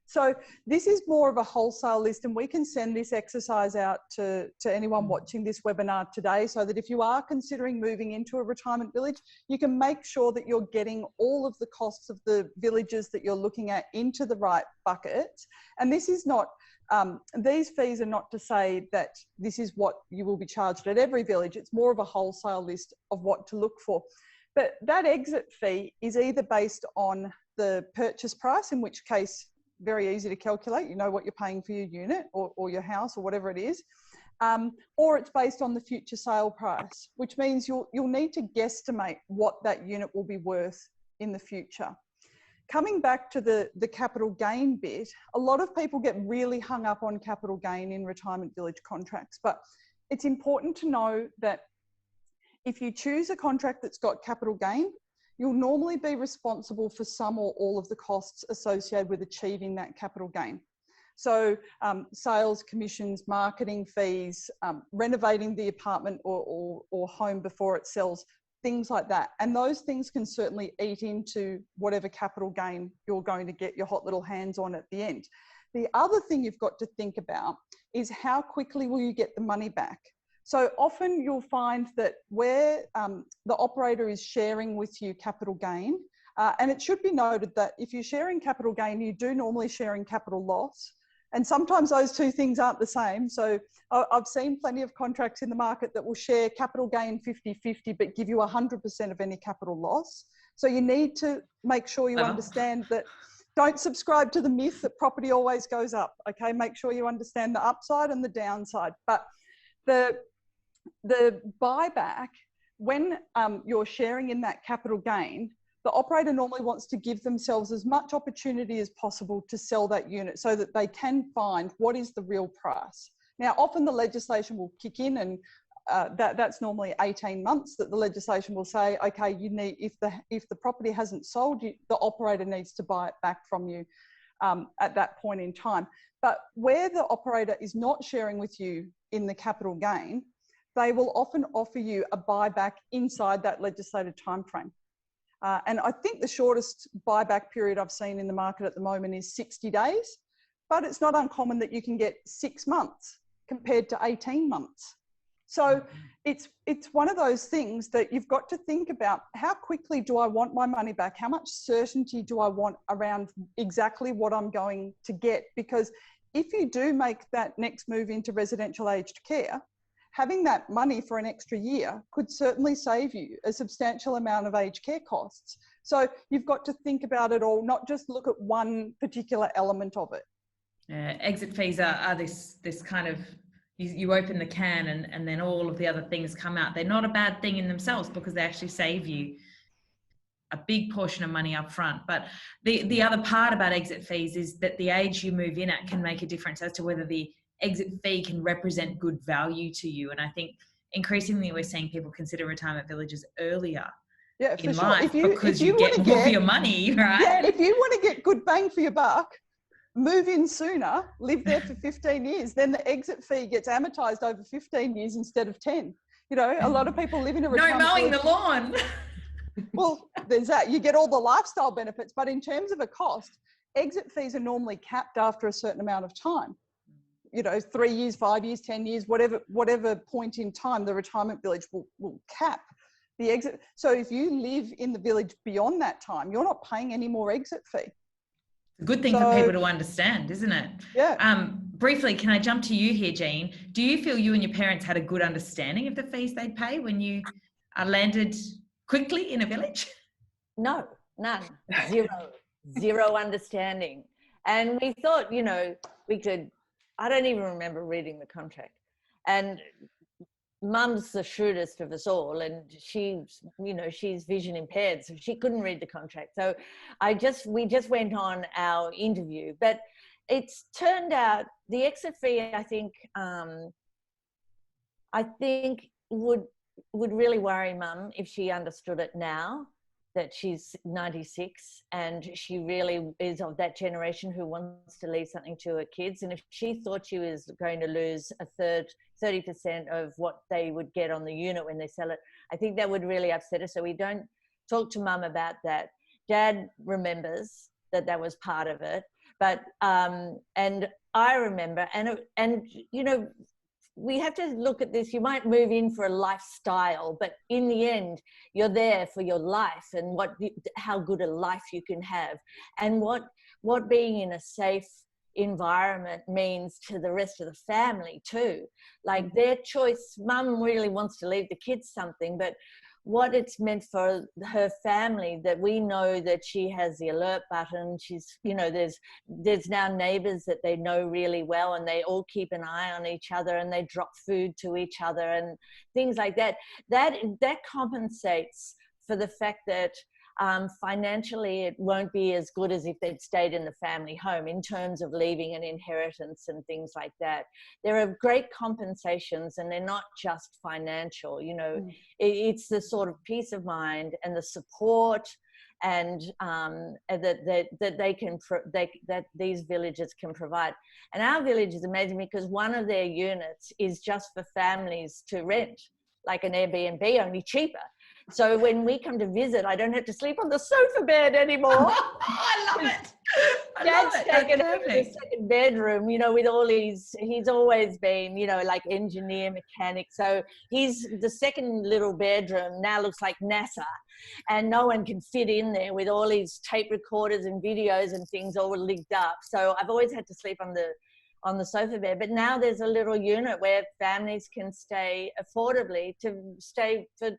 So this is more of a wholesale list, and we can send this exercise out to anyone watching this webinar today, so that if you are considering moving into a retirement village, you can make sure that you're getting all of the costs of the villages that you're looking at into the right buckets. And this is not, these fees are not to say that this is what you will be charged at every village. It's more of a wholesale list of what to look for. But that exit fee is either based on the purchase price, in which case, very easy to calculate, you know what you're paying for your unit or your house or whatever it is, or it's based on the future sale price, which means you'll need to guesstimate what that unit will be worth in the future. Coming back to the capital gain bit, a lot of people get really hung up on capital gain in retirement village contracts, but it's important to know that if you choose a contract that's got capital gain, you'll normally be responsible for some or all of the costs associated with achieving that capital gain. So sales, commissions, marketing fees, renovating the apartment or home before it sells, things like that. And those things can certainly eat into whatever capital gain you're going to get your hot little hands on at the end. The other thing you've got to think about is how quickly will you get the money back? So often you'll find that where the operator is sharing with you capital gain, and it should be noted that if you're sharing capital gain, you do normally share in capital loss. And sometimes those two things aren't the same. So I've seen plenty of contracts in the market that will share capital gain 50-50, but give you 100% of any capital loss. So you need to make sure you understand that. Don't subscribe to the myth that property always goes up, okay? Make sure you understand the upside and the downside. But the buyback, when you're sharing in that capital gain, the operator normally wants to give themselves as much opportunity as possible to sell that unit so that they can find what is the real price. Now, often the legislation will kick in, and that's normally 18 months that the legislation will say, okay, you need, if the property hasn't sold, the operator needs to buy it back from you at that point in time. But where the operator is not sharing with you in the capital gain, they will often offer you a buyback inside that legislated timeframe. And I think the shortest buyback period I've seen in the market at the moment is 60 days, but it's not uncommon that you can get 6 months compared to 18 months. So it's one of those things that you've got to think about, how quickly do I want my money back? How much certainty do I want around exactly what I'm going to get? Because if you do make that next move into residential aged care, having that money for an extra year could certainly save you a substantial amount of aged care costs. So you've got to think about it all, not just look at one particular element of it. Exit fees are this kind of, you open the can and then all of the other things come out. They're not a bad thing in themselves because they actually save you a big portion of money up front. But the other part about exit fees is that the age you move in at can make a difference as to whether the exit fee can represent good value to you. And I think increasingly we're seeing people consider retirement villages earlier in life because you get more for your money, right? Yeah, if you want to get good bang for your buck, move in sooner, live there for 15 years, then the exit fee gets amortized over 15 years instead of 10. You know, a lot of people live in a retirement no mowing village. The lawn. Well, there's that. You get all the lifestyle benefits, but in terms of a cost, exit fees are normally capped after a certain amount of time. You know, 3 years, 5 years, 10 years, whatever point in time the retirement village will cap the exit. So if you live in the village beyond that time, you're not paying any more exit fee. A good thing for people to understand, isn't it? Yeah. Briefly, can I jump to you here, Jean? Do you feel you and your parents had a good understanding of the fees they'd pay when you landed quickly in a village? No, none. Zero understanding. And we thought, you know, we could, I don't even remember reading the contract. And Mum's the shrewdest of us all, and she's vision impaired, so she couldn't read the contract. So we just went on our interview, but it's turned out the exit fee, I think would really worry Mum if she understood it now that she's 96 and she really is of that generation who wants to leave something to her kids. And if she thought she was going to lose 30% of what they would get on the unit when they sell it, I think that would really upset her. So we don't talk to Mum about that. Dad remembers that was part of it, but and I remember, and you know, we have to look at this. You might move in for a lifestyle, but in the end, you're there for your life and how good a life you can have, and what being in a safe environment means to the rest of the family too. Like their choice, Mum really wants to leave the kids something, but what it's meant for her family, that we know that she has the alert button. She's, you know, there's now neighbors that they know really well, and they all keep an eye on each other, and they drop food to each other and things like that. That compensates for the fact that financially it won't be as good as if they'd stayed in the family home in terms of leaving an inheritance and things like that. There are great compensations, and they're not just financial. You know, it's the sort of peace of mind and the support and that these villages can provide. And our village is amazing because one of their units is just for families to rent, like an Airbnb, only cheaper. So when we come to visit, I don't have to sleep on the sofa bed anymore. I love it. Dad's taken over the second bedroom, you know, with all he's always been, you know, like engineer, mechanic. So the second little bedroom now looks like NASA, and no one can fit in there with all his tape recorders and videos and things all linked up. So I've always had to sleep on the sofa bed, but now there's a little unit where families can stay affordably, to stay for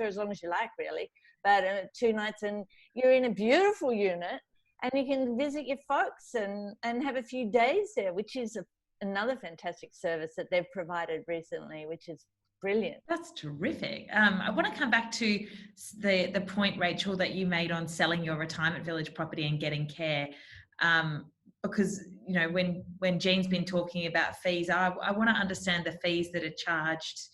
as long as you like, really, but 2 nights, and you're in a beautiful unit, and you can visit your folks and have a few days there, which is another fantastic service that they've provided recently, which is brilliant. That's terrific. I want to come back to the point, Rachel, that you made on selling your retirement village property and getting care. Because, you know, when Jean's been talking about fees, I want to understand the fees that are charged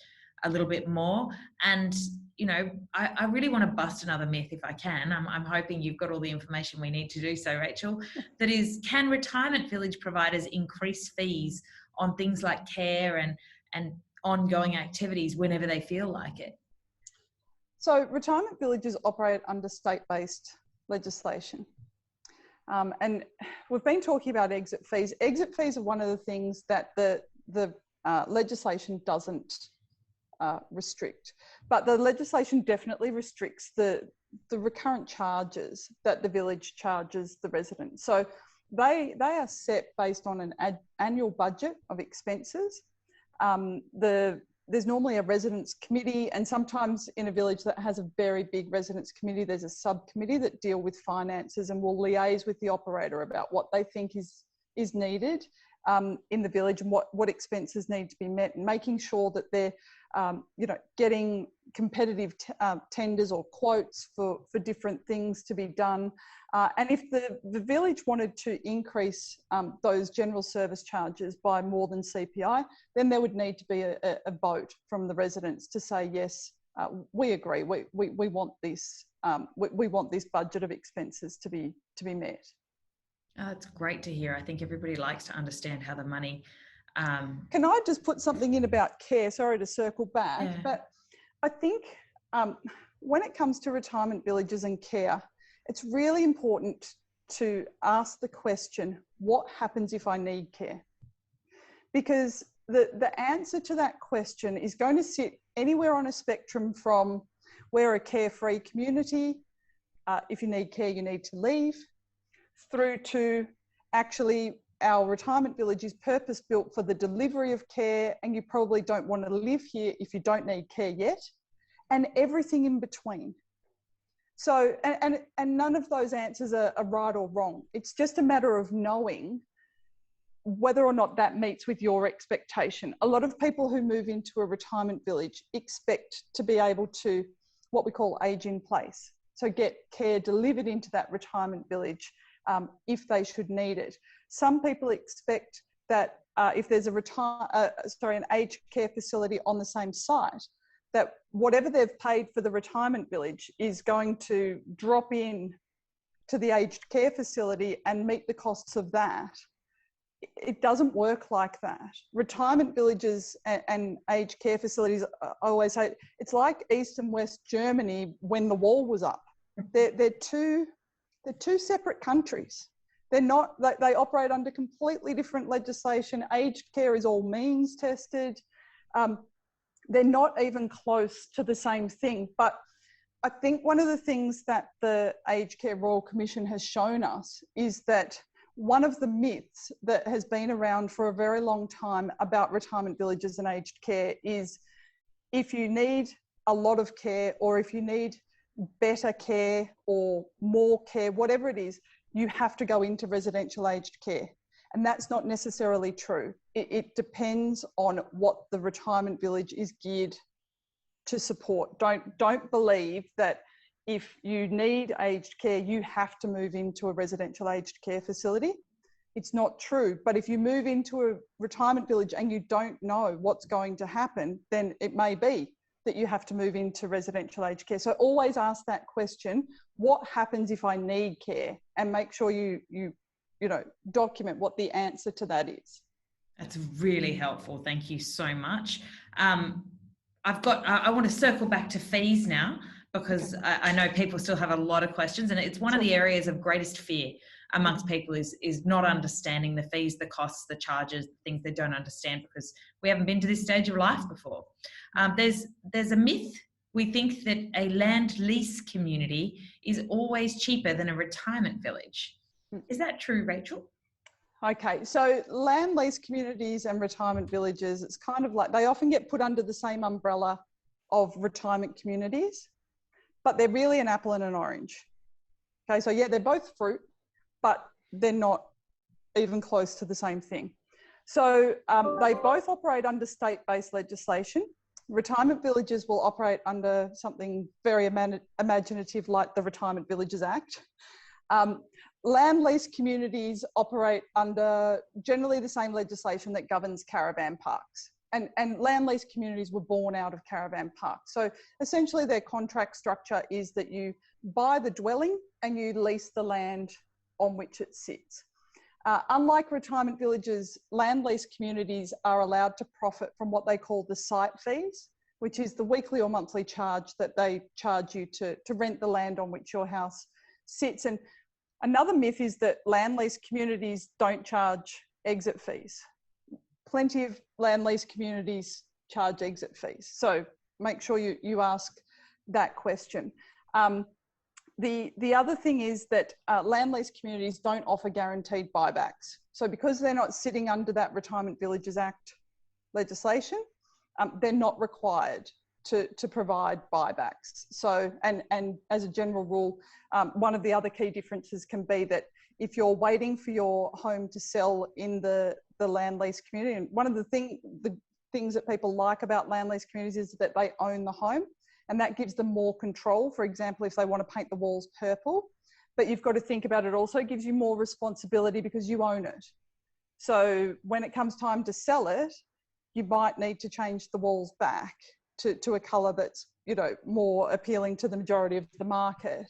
a little bit more. And, you know, I really want to bust another myth if I can. I'm hoping you've got all the information we need to do so, Rachel. That is, can retirement village providers increase fees on things like care and ongoing activities whenever they feel like it? So retirement villages operate under state-based legislation. And we've been talking about exit fees. Exit fees are one of the things that the legislation doesn't restrict. But the legislation definitely restricts the recurrent charges that the village charges the residents. So they are set based on an annual budget of expenses. There's normally a residents committee, and sometimes in a village that has a very big residents committee, there's a subcommittee that deal with finances and will liaise with the operator about what they think is needed in the village and what expenses need to be met, and making sure that they're getting competitive tenders or quotes for different things to be done. And if the village wanted to increase those general service charges by more than CPI, then there would need to be a vote from the residents to say, yes, we agree, we want this, we want this budget of expenses to be met. Oh, it's great to hear. I think everybody likes to understand how the money... Can I just put something in about care? Sorry to circle back, yeah. But I think when it comes to retirement villages and care, it's really important to ask the question, what happens if I need care? Because the answer to that question is going to sit anywhere on a spectrum from we're a carefree community, if you need care, you need to leave, through to actually our retirement village is purpose built for the delivery of care and you probably don't want to live here if you don't need care yet, and everything in between. So, and none of those answers are right or wrong. It's just a matter of knowing whether or not that meets with your expectation. A lot of people who move into a retirement village expect to be able to, what we call age in place. So get care delivered into that retirement village if they should need it. Some people expect that if there's an aged care facility on the same site, that whatever they've paid for the retirement village is going to drop in to the aged care facility and meet the costs of that. It doesn't work like that. Retirement villages and aged care facilities, I always say, it's like East and West Germany when the wall was up. They're two separate countries. They're not, they operate under completely different legislation. Aged care is all means tested. They're not even close to the same thing. But I think one of the things that the Aged Care Royal Commission has shown us is that one of the myths that has been around for a very long time about retirement villages and aged care is if you need a lot of care or if you need better care or more care, whatever it is, you have to go into residential aged care. And that's not necessarily true. It depends on what the retirement village is geared to support. Don't believe that if you need aged care, you have to move into a residential aged care facility. It's not true. But if you move into a retirement village and you don't know what's going to happen, then it may be that you have to move into residential aged care. So always ask that question, what happens if I need care? And make sure you document what the answer to that is. That's really helpful. Thank you so much. I want to circle back to fees now, because I know people still have a lot of questions, and it's one of the areas of greatest fear amongst people is not understanding the fees, the costs, the charges, things they don't understand because we haven't been to this stage of life before. There's a myth. We think that a land lease community is always cheaper than a retirement village. Is that true, Rachel? Okay, so land lease communities and retirement villages, it's kind of like they often get put under the same umbrella of retirement communities, but they're really an apple and an orange. Okay, so yeah, they're both fruit, but they're not even close to the same thing. So they both operate under state-based legislation. Retirement villages will operate under something very imaginative like the Retirement Villages Act. Land lease communities operate under generally the same legislation that governs caravan parks. And land lease communities were born out of caravan parks. So essentially their contract structure is that you buy the dwelling and you lease the land on which it sits. Unlike retirement villages, land lease communities are allowed to profit from what they call the site fees, which is the weekly or monthly charge that they charge you to rent the land on which your house sits. And another myth is that land lease communities don't charge exit fees. Plenty of land lease communities charge exit fees. So make sure you ask that question. The other thing is that land lease communities don't offer guaranteed buybacks. So because they're not sitting under that Retirement Villages Act legislation, they're not required to provide buybacks. So, and as a general rule, one of the other key differences can be that if you're waiting for your home to sell in the land lease community, and one of the things that people like about land lease communities is that they own the home, and that gives them more control. For example, if they want to paint the walls purple, but you've got to think about it also gives you more responsibility because you own it. So when it comes time to sell it, you might need to change the walls back to a colour that's, you know, more appealing to the majority of the market.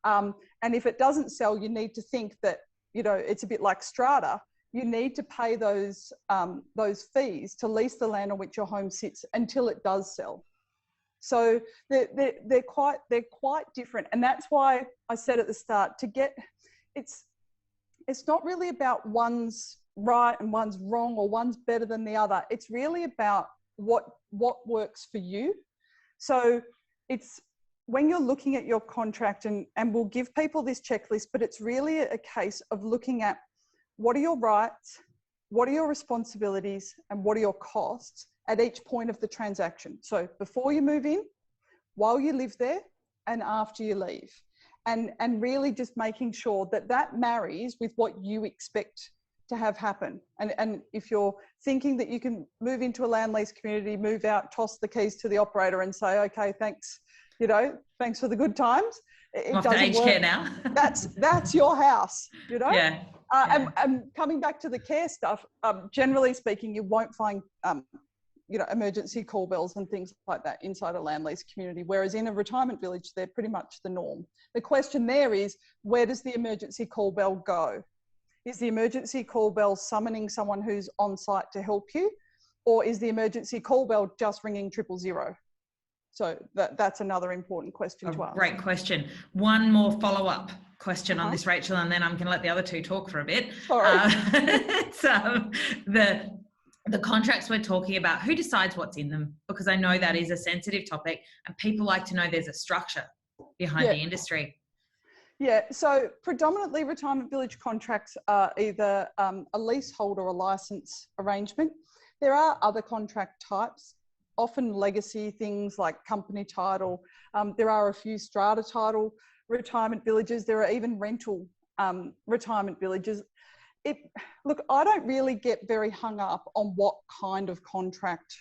And if it doesn't sell, you need to think that, you know, it's a bit like strata. You need to pay those fees to lease the land on which your home sits until it does sell. So they're quite different, and that's why I said at the start, it's not really about one's right and one's wrong or one's better than the other. It's really about what works for you. So it's when you're looking at your contract, and we'll give people this checklist, but it's really a case of looking at what are your rights, what are your responsibilities, and what are your costs at each point of the transaction. So before you move in, while you live there, and after you leave. And really just making sure that that marries with what you expect to have happen. And if you're thinking that you can move into a land lease community, move out, toss the keys to the operator and say, okay, thanks, you know, thanks for the good times. It off to aged care now. That's your house, you know? Yeah. And coming back to the care stuff, generally speaking, you won't find, you know, emergency call bells and things like that inside a land lease community, whereas in a retirement village, they're pretty much the norm. The question there is, where does the emergency call bell go? Is the emergency call bell summoning someone who's on site to help you? Or is the emergency call bell just ringing 000? So that's another important question to ask. Great question. One more follow-up question on this, Rachel, and then I'm going to let the other two talk for a bit. Sorry. So the contracts we're talking about, who decides what's in them? Because I know that is a sensitive topic and people like to know there's a structure behind the industry. Yeah, so predominantly retirement village contracts are either a leasehold or a license arrangement. There are other contract types, often legacy things like company title. There are a few strata title retirement villages. There are even rental retirement villages. Look, I don't really get very hung up on what kind of contract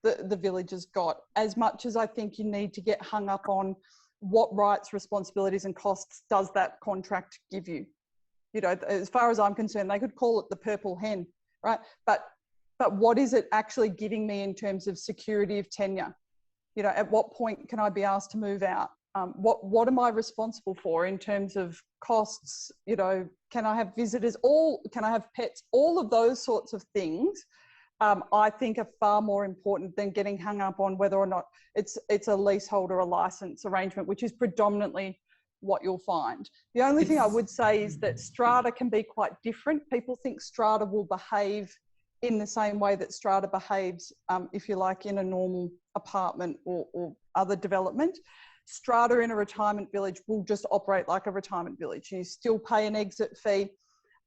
the village has got, as much as I think you need to get hung up on what rights, responsibilities and costs does that contract give you. You know, as far as I'm concerned, they could call it the purple hen, right? But what is it actually giving me in terms of security of tenure? You know, at what point can I be asked to move out? What am I responsible for in terms of costs? You know, can I have visitors? Can I have pets? All of those sorts of things, I think are far more important than getting hung up on whether or not it's a leasehold or a license arrangement, which is predominantly what you'll find. The only thing I would say is that strata can be quite different. People think strata will behave in the same way that strata behaves, if you like, in a normal apartment or other development. Strata in a retirement village will just operate like a retirement village. You still pay an exit fee,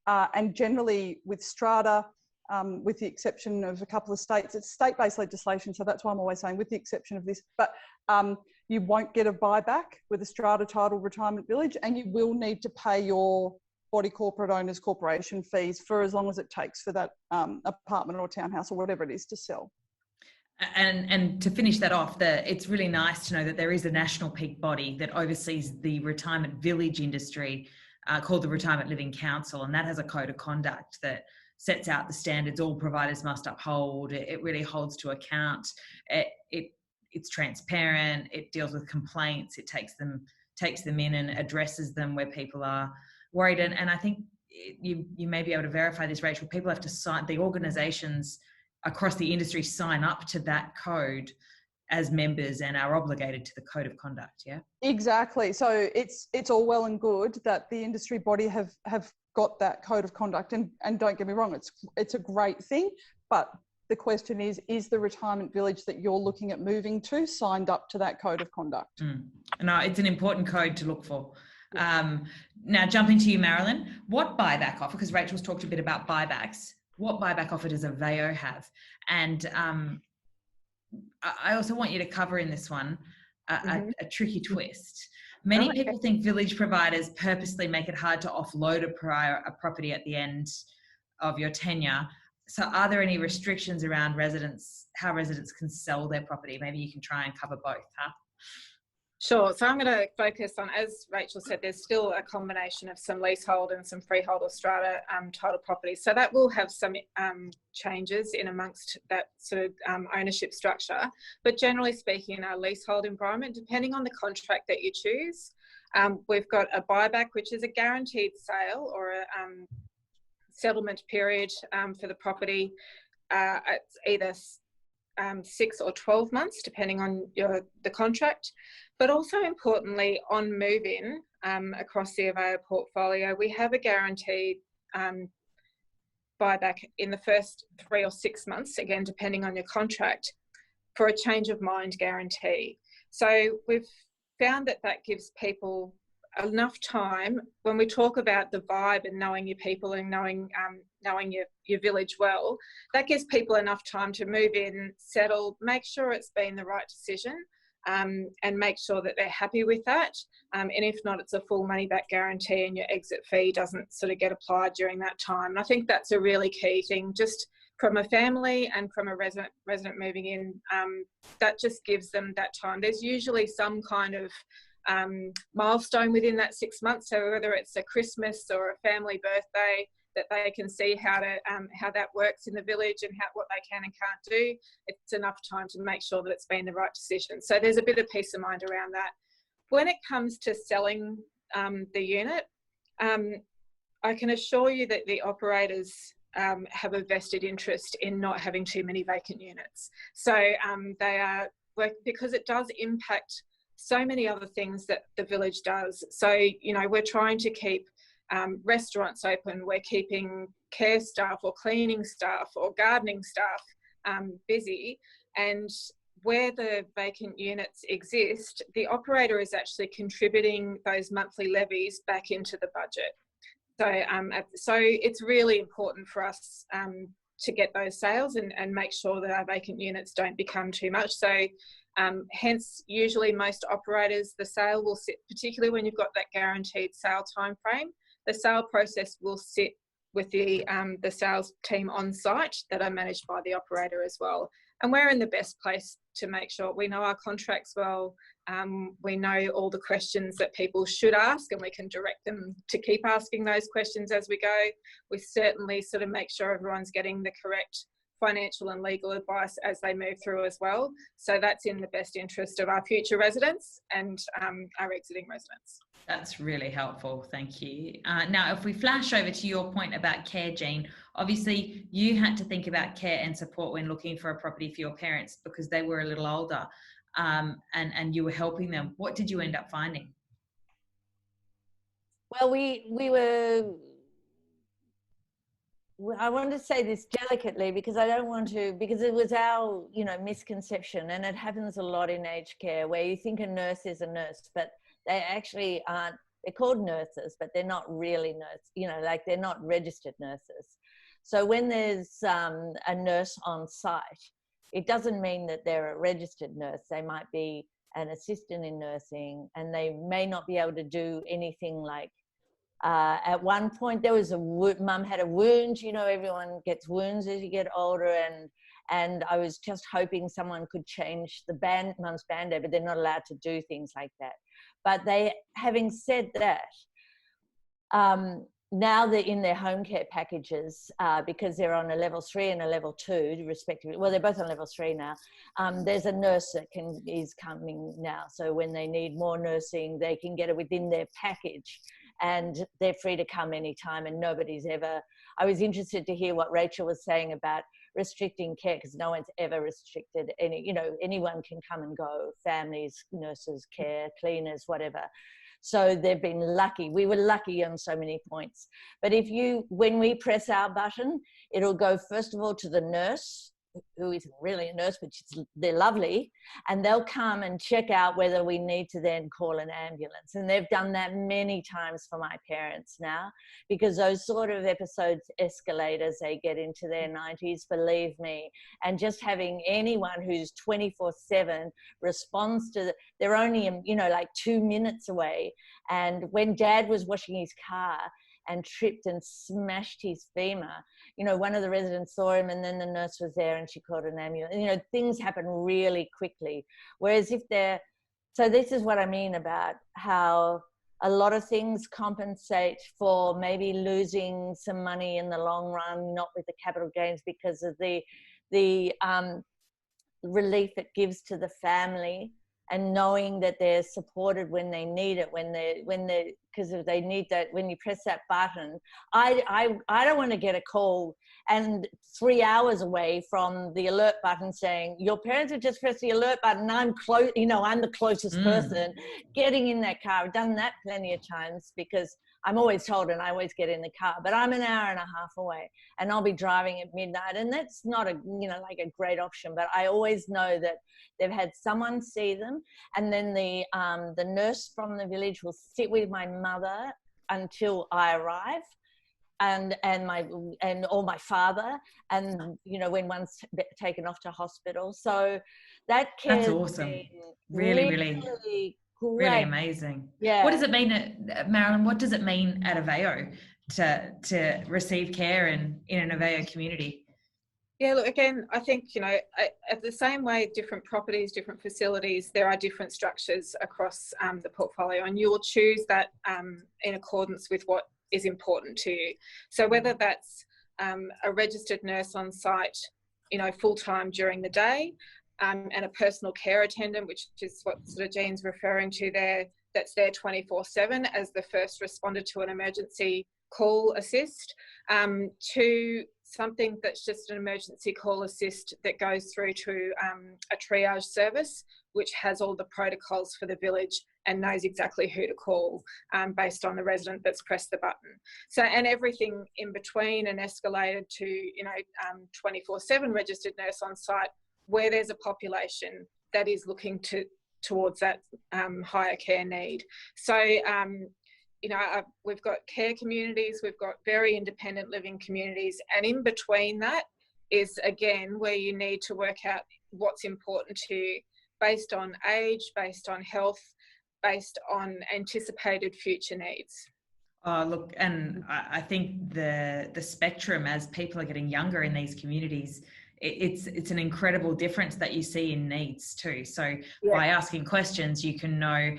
and generally with strata, with the exception of a couple of states, it's state-based legislation, so that's why I'm always saying with the exception of this, but you won't get a buyback with a strata title retirement village, and you will need to pay your body corporate owners corporation fees for as long as it takes for that apartment or townhouse or whatever it is to sell. And to finish that off, it's really nice to know that there is a national peak body that oversees the retirement village industry called the Retirement Living Council, and that has a code of conduct that sets out the standards all providers must uphold. It really holds to account. It's transparent. It deals with complaints. It takes them in and addresses them where people are worried. And I think you may be able to verify this, Rachel. People have to sign, the organisations across the industry sign up to that code as members and are obligated to the code of conduct. Yeah, exactly. So it's all well and good that the industry body have got that code of conduct, and don't get me wrong, it's a great thing, but the question is the retirement village that you're looking at moving to signed up to that code of conduct? No, it's an important code to look for. Now, jumping to you, Marilyn, what buyback offer, because Rachel's talked a bit about buybacks, what buyback offer does Aveo have? And I also want you to cover in this one a tricky twist. Many people think village providers purposely make it hard to offload a property at the end of your tenure. So are there any restrictions around how residents can sell their property? Maybe you can try and cover both, huh? Sure. So I'm going to focus on, as Rachel said, there's still a combination of some leasehold and some freehold or strata title properties. So that will have some changes in amongst that sort of ownership structure. But generally speaking, in our leasehold environment, depending on the contract that you choose, we've got a buyback, which is a guaranteed sale or a settlement period for the property. It's either 6 or 12 months, depending on the contract. But also importantly, on move-in across the Aveo portfolio, we have a guaranteed buyback in the first 3 or 6 months, again, depending on your contract, for a change of mind guarantee. So we've found that gives people enough time. When we talk about the vibe and knowing your people and knowing your village well, that gives people enough time to move in, settle, make sure it's been the right decision, and make sure that they're happy with that. And if not, it's a full money back guarantee and your exit fee doesn't sort of get applied during that time. And I think that's a really key thing, just from a family and from a resident moving in, that just gives them that time. There's usually some kind of milestone within that 6 months. So whether it's a Christmas or a family birthday, that they can see how that works in the village and what they can and can't do. It's enough time to make sure that it's been the right decision. So there's a bit of peace of mind around that. When it comes to selling the unit, I can assure you that the operators have a vested interest in not having too many vacant units. So they are, because it does impact so many other things that the village does. So, we're trying to keep restaurants open, we're keeping care staff or cleaning staff or gardening staff busy, and where the vacant units exist, the operator is actually contributing those monthly levies back into the budget. So it's really important for us to get those sales and make sure that our vacant units don't become too much. So hence, usually most operators, the sale will sit, particularly when you've got that guaranteed sale time frame, the sale process will sit with the sales team on site that are managed by the operator as well. And we're in the best place to make sure we know our contracts well, we know all the questions that people should ask, and we can direct them to keep asking those questions as we go. We certainly sort of make sure everyone's getting the correct financial and legal advice as they move through as well. So that's in the best interest of our future residents and our exiting residents. That's really helpful. Thank you. Now, if we flash over to your point about care, Jean, obviously you had to think about care and support when looking for a property for your parents because they were a little older, and you were helping them. What did you end up finding? Well, we were, I want to say this delicately because I don't want to, because it was our, misconception, and it happens a lot in aged care where you think a nurse is a nurse, but they actually aren't. They're called nurses, but they're not really nurses, they're not registered nurses. So when there's a nurse on site, it doesn't mean that they're a registered nurse. They might be an assistant in nursing, and they may not be able to do anything like, at one point there was mum had a wound. Everyone gets wounds as you get older, and I was just hoping someone could change the mum's band-aid, but they're not allowed to do things like that. But having said that, now they're in their home care packages because they're on a level 3 and a level 2 respectively. Well, they're both on level 3 now. There's a nurse that is coming now. So when they need more nursing, they can get it within their package, and they're free to come anytime, and nobody's ever. I was interested to hear what Rachel was saying about restricting care, because no one's ever restricted anyone can come and go, families, nurses, care, cleaners, whatever. So they've been lucky. We were lucky on so many points. But when we press our button, it'll go first of all to the nurse who isn't really a nurse, but they're lovely, and they'll come and check out whether we need to then call an ambulance. And they've done that many times for my parents now, because those sort of episodes escalate as they get into their 90s, believe me. And just having anyone who's 24/7 responds to they're only, you know, like 2 minutes away. And when Dad was washing his car and tripped and smashed his femur, you know, one of the residents saw him, and then the nurse was there and she called an ambulance. You know, things happen really quickly. Whereas if they're, so this is what I mean about how a lot of things compensate for maybe losing some money in the long run, not with the capital gains, because of the relief it gives to the family, and knowing that they're supported when they need it, because if they need that, when you press that button, I don't want to get a call and 3 hours away from the alert button saying, your parents have just pressed the alert button, I'm close, you know, I'm the closest person, getting in that car. I've done that plenty of times, because I'm always told, and I always get in the car, but I'm an hour and a half away and I'll be driving at midnight. And that's not a, you know, like a great option, but I always know that they've had someone see them. And then the nurse from the village will sit with my mother until I arrive, or my father, and, you know, when one's taken off to hospital. So that care, that's awesome. Really great. Amazing. Yeah. What does it mean, Marilyn? What does it mean at Aveo to receive care in an Aveo community? Yeah, look, again, I think, you know, the same way different properties, different facilities, there are different structures across the portfolio, and you'll choose that in accordance with what is important to you. So whether that's a registered nurse on site, you know, full-time during the day, and a personal care attendant, which is what sort of Jean's referring to there, that's there 24/7 as the first responder to an emergency call assist, to something that's just an emergency call assist that goes through to a triage service, which has all the protocols for the village and knows exactly who to call based on the resident that's pressed the button. So, and everything in between, and escalated to, you know, 24/7 registered nurse on site, where there's a population that is looking towards that higher care need. So, you know, we've got care communities, we've got very independent living communities, and in between that is, again, where you need to work out what's important to you based on age, based on health, based on anticipated future needs. Oh, look, and I think the spectrum, as people are getting younger in these communities, it's an incredible difference that you see in needs too. So by asking questions, you can know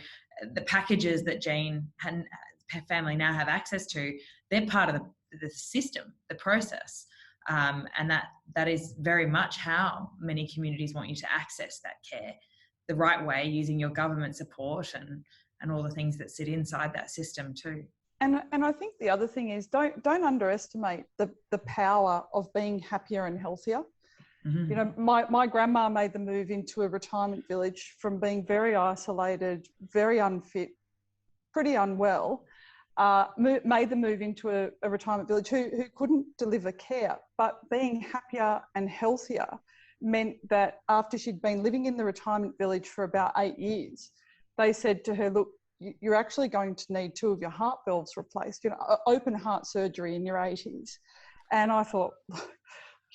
the packages that Jean and family now have access to. They're part of the system, the process, and that is very much how many communities want you to access that care the right way, using your government support and all the things that sit inside that system too. And I think the other thing is, don't underestimate the power of being happier and healthier. Mm-hmm. You know, my grandma made the move into a retirement village from being very isolated, very unfit, pretty unwell, made the move into a retirement village who couldn't deliver care, but being happier and healthier meant that after she'd been living in the retirement village for about 8 years, they said to her, look, you're actually going to need 2 of your heart valves replaced, you know, open heart surgery in your 80s. And I thought,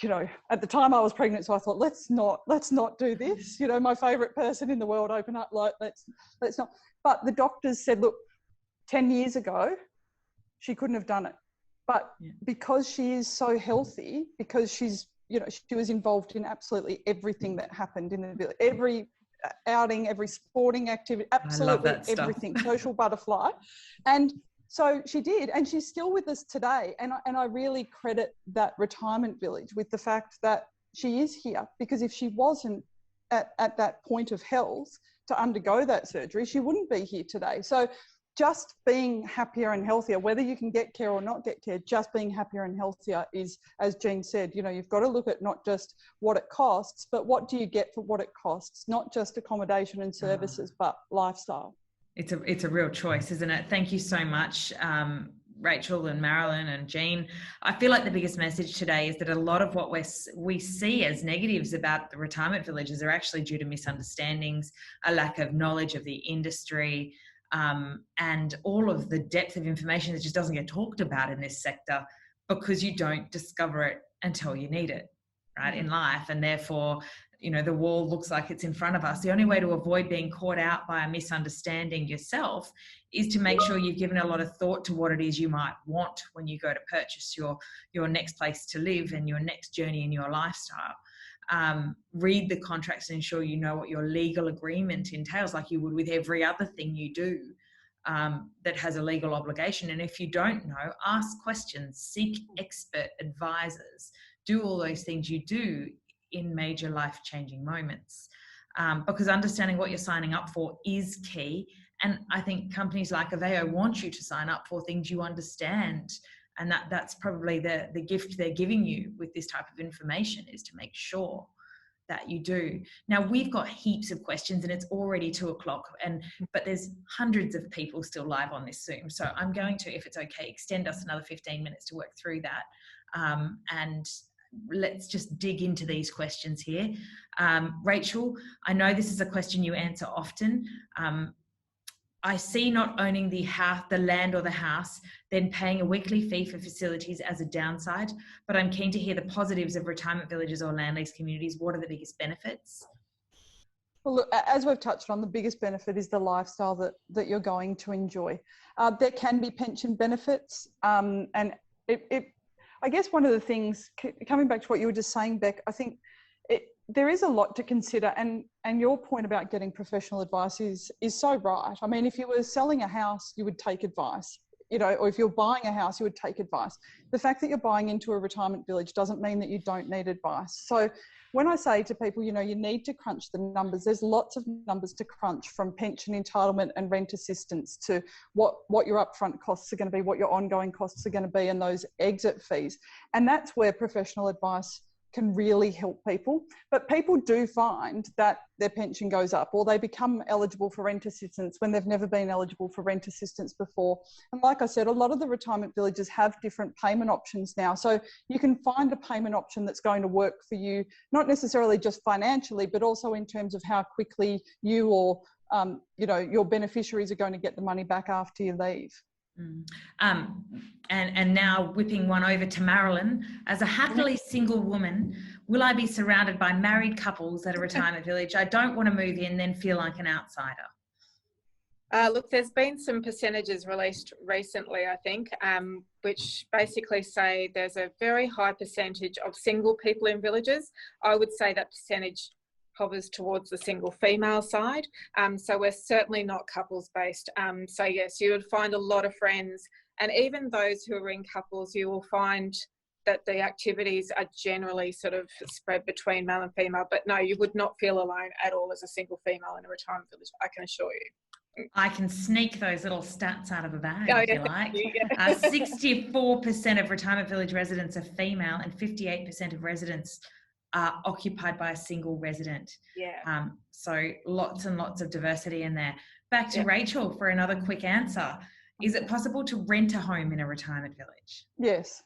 you know, at the time I was pregnant, so I thought, let's not do this. You know, my favourite person in the world, open heart, like, let's not. But the doctors said, look, 10 years ago, she couldn't have done it. But because she is so healthy, because she's, you know, she was involved in absolutely everything that happened in the village, every outing, every sporting activity, absolutely everything, social butterfly. And so she did, and she's still with us today. And I really credit that retirement village with the fact that she is here, because if she wasn't at that point of health to undergo that surgery, she wouldn't be here today. So just being happier and healthier, whether you can get care or not get care, just being happier and healthier is, as Jean said, you know, you've got to look at not just what it costs, but what do you get for what it costs, not just accommodation and services, but lifestyle. It's a real choice, isn't it? Thank you so much, Rachel and Marilyn and Jean, I feel like the biggest message today is that a lot of what we see as negatives about the retirement villages are actually due to misunderstandings, a lack of knowledge of the industry, and all of the depth of information that just doesn't get talked about in this sector because you don't discover it until you need it, right, in life. And therefore, you know, the wall looks like it's in front of us. The only way to avoid being caught out by a misunderstanding yourself is to make sure you've given a lot of thought to what it is you might want when you go to purchase your next place to live and your next journey in your lifestyle. Read the contracts and ensure you know what your legal agreement entails, like you would with every other thing you do that has a legal obligation. And if you don't know, ask questions, seek expert advisors, do all those things you do in major life-changing moments, because understanding what you're signing up for is key. And I think companies like Aveo want you to sign up for things you understand, and that's probably the gift they're giving you with this type of information, is to make sure that you do. Now, we've got heaps of questions and it's already 2:00, but there's hundreds of people still live on this Zoom, so I'm going to, if it's okay, extend us another 15 minutes to work through that, and let's just dig into these questions here. Rachel, I know this is a question you answer often. I see not owning the land or the house, then paying a weekly fee for facilities as a downside, but I'm keen to hear the positives of retirement villages or land lease communities. What are the biggest benefits? Well, look, as we've touched on, the biggest benefit is the lifestyle that you're going to enjoy. There can be pension benefits, and I guess one of the things, coming back to what you were just saying, Beck, I think there is a lot to consider, and your point about getting professional advice is so right. I mean, if you were selling a house, you would take advice, you know, or if you're buying a house, you would take advice. The fact that you're buying into a retirement village doesn't mean that you don't need advice. So when I say to people, you know, you need to crunch the numbers, there's lots of numbers to crunch, from pension entitlement and rent assistance to what your upfront costs are going to be, what your ongoing costs are going to be, and those exit fees. And that's where professional advice can really help people. But people do find that their pension goes up, or they become eligible for rent assistance when they've never been eligible for rent assistance before. And like I said, a lot of the retirement villages have different payment options now. So you can find a payment option that's going to work for you, not necessarily just financially, but also in terms of how quickly you or you know, your beneficiaries are going to get the money back after you leave. And now whipping one over to Marilyn. As a happily single woman, will I be surrounded by married couples at a retirement village? I don't want to move in, then feel like an outsider. Look, there's been some percentages released recently, I think, which basically say there's a very high percentage of single people in villages. I would say that percentage hovers towards the single female side. So we're certainly not couples based. So yes, you would find a lot of friends, and even those who are in couples, you will find that the activities are generally sort of spread between male and female. But no, you would not feel alone at all as a single female in a retirement village, I can assure you. I can sneak those little stats out of a bag, oh, if yeah, you like. Yeah. 64% of retirement village residents are female, and 58% of residents are occupied by a single resident. Yeah. So lots and lots of diversity in there. Back to Rachel for another quick answer. Is it possible to rent a home in a retirement village? Yes.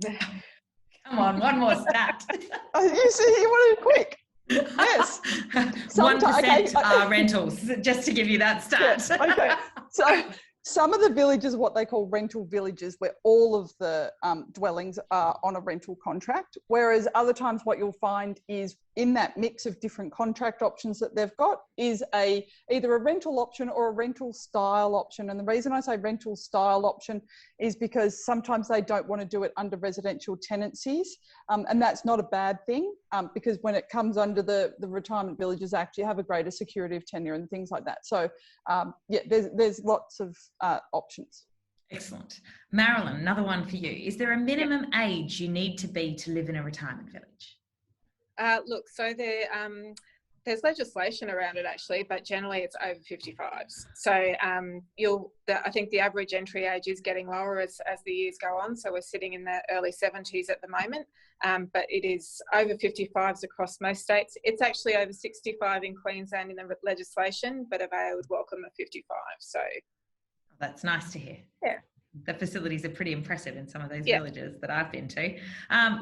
Come on, one more stat. You see, you wanted it quick. Yes. 1% are rentals, just to give you that stat. Yes. Okay. So some of the villages are what they call rental villages, where all of the dwellings are on a rental contract, whereas other times what you'll find is in that mix of different contract options that they've got is either a rental option or a rental style option. And the reason I say rental style option is because sometimes they don't want to do it under residential tenancies, and that's not a bad thing, because when it comes under the Retirement Villages Act, you have a greater security of tenure and things like that. So yeah, there's lots of options. Excellent. Marilyn, another one for you. Is there a minimum age you need to be to live in a retirement village? Look, so there's legislation around it actually, but generally it's over 55s. So I think the average entry age is getting lower as the years go on. So we're sitting in the early 70s at the moment, but it is over 55s across most states. It's actually over 65 in Queensland in the legislation, but Aveo would welcome a 55. So that's nice to hear. Yeah. the facilities are pretty impressive in some of those Yeah. villages that I've been to.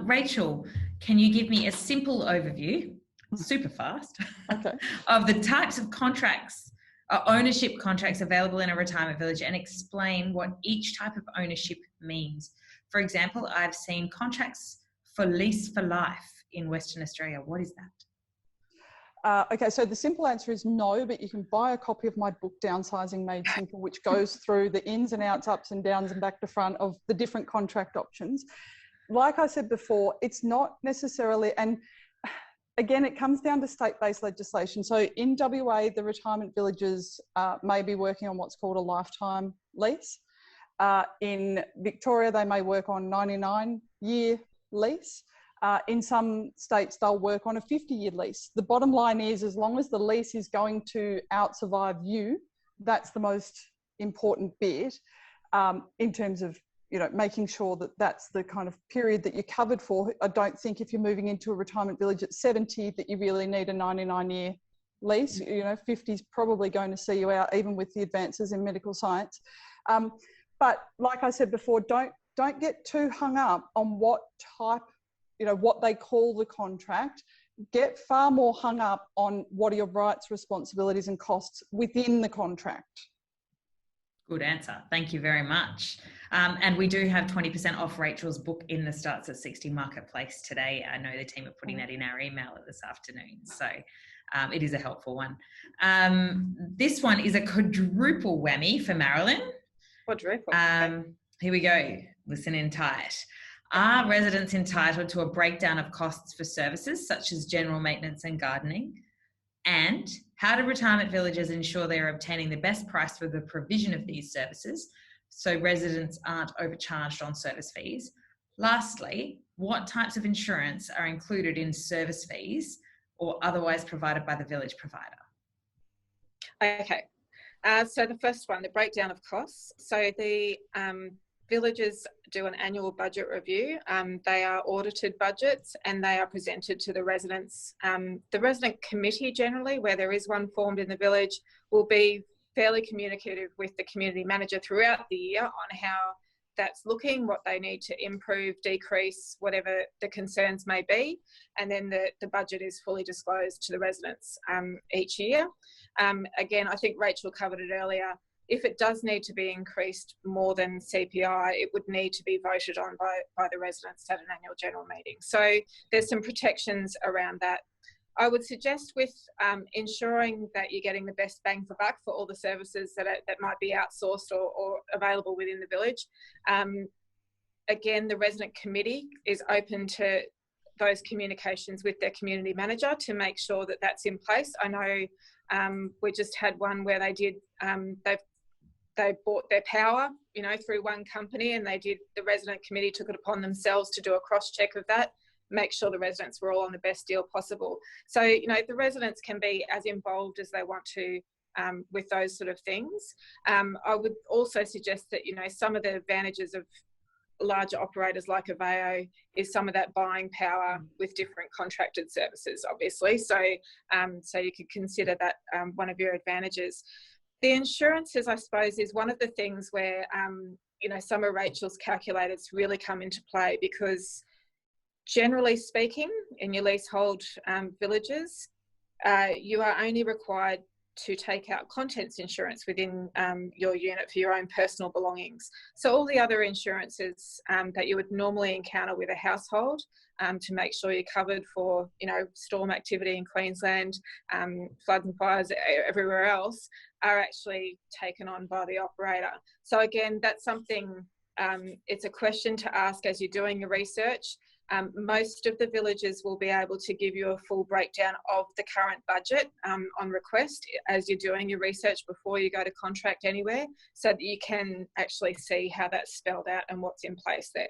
Rachel, can you give me a simple overview, super fast, Okay. of the types of contracts, ownership contracts available in a retirement village, and explain what each type of ownership means? For example, I've seen contracts for lease for life in Western Australia. What is that? Okay, so the simple answer is no, but you can buy a copy of my book, Downsizing Made Simple, which goes through the ins and outs, ups and downs and back to front of the different contract options. Like I said before, it's not necessarily, and again, it comes down to state-based legislation. So in WA, the retirement villages may be working on what's called a lifetime lease. In Victoria, they may work on 99-year lease. In some states, they'll work on a 50-year lease. The bottom line is, as long as the lease is going to out-survive you, that's the most important bit in terms of, you know, making sure that that's the kind of period that you're covered for. I don't think if you're moving into a retirement village at 70 that you really need a 99-year lease. You know, 50 is probably going to see you out, even with the advances in medical science. But like I said before, don't get too hung up on what type, you know, what they call the contract. Get far more hung up on what are your rights, responsibilities and costs within the contract. Good answer. Thank you very much. And we do have 20% off Rachel's book in the Starts at 60 marketplace today. I know the team are putting that in our email this afternoon. So it is a helpful one. This one is a quadruple whammy for Marilyn. Quadruple. Here we go. Listen in tight. Are residents entitled to a breakdown of costs for services such as general maintenance and gardening? And how do retirement villages ensure they are obtaining the best price for the provision of these services so residents aren't overcharged on service fees? Lastly, what types of insurance are included in service fees or otherwise provided by the village provider? Okay. So the first one, the breakdown of costs. So the villages do an annual budget review. They are audited budgets and they are presented to the residents. The resident committee generally, where there is one formed in the village, will be fairly communicative with the community manager throughout the year on how that's looking, what they need to improve, decrease, whatever the concerns may be. And then the budget is fully disclosed to the residents each year. Again, I think Rachel covered it earlier. If it does need to be increased more than CPI, it would need to be voted on by the residents at an annual general meeting. So there's some protections around that. I would suggest with ensuring that you're getting the best bang for buck for all the services that might be outsourced or available within the village. Again, the resident committee is open to those communications with their community manager to make sure that that's in place. I know we just had one where they did, they bought their power, you know, through one company, and the resident committee took it upon themselves to do a cross-check of that, make sure the residents were all on the best deal possible. So, you know, the residents can be as involved as they want to with those sort of things. I would also suggest that, you know, some of the advantages of larger operators like Aveo is some of that buying power with different contracted services, obviously. So, so you could consider that one of your advantages. The insurances, I suppose, is one of the things where, you know, some of Rachel's calculators really come into play, because generally speaking, in your leasehold villages, you are only required to take out contents insurance within your unit for your own personal belongings. So all the other insurances that you would normally encounter with a household to make sure you're covered for, you know, storm activity in Queensland, floods and fires everywhere else, are actually taken on by the operator. So again, that's something, it's a question to ask as you're doing your research. Most of the villages will be able to give you a full breakdown of the current budget on request as you're doing your research before you go to contract anywhere, so that you can actually see how that's spelled out and what's in place there.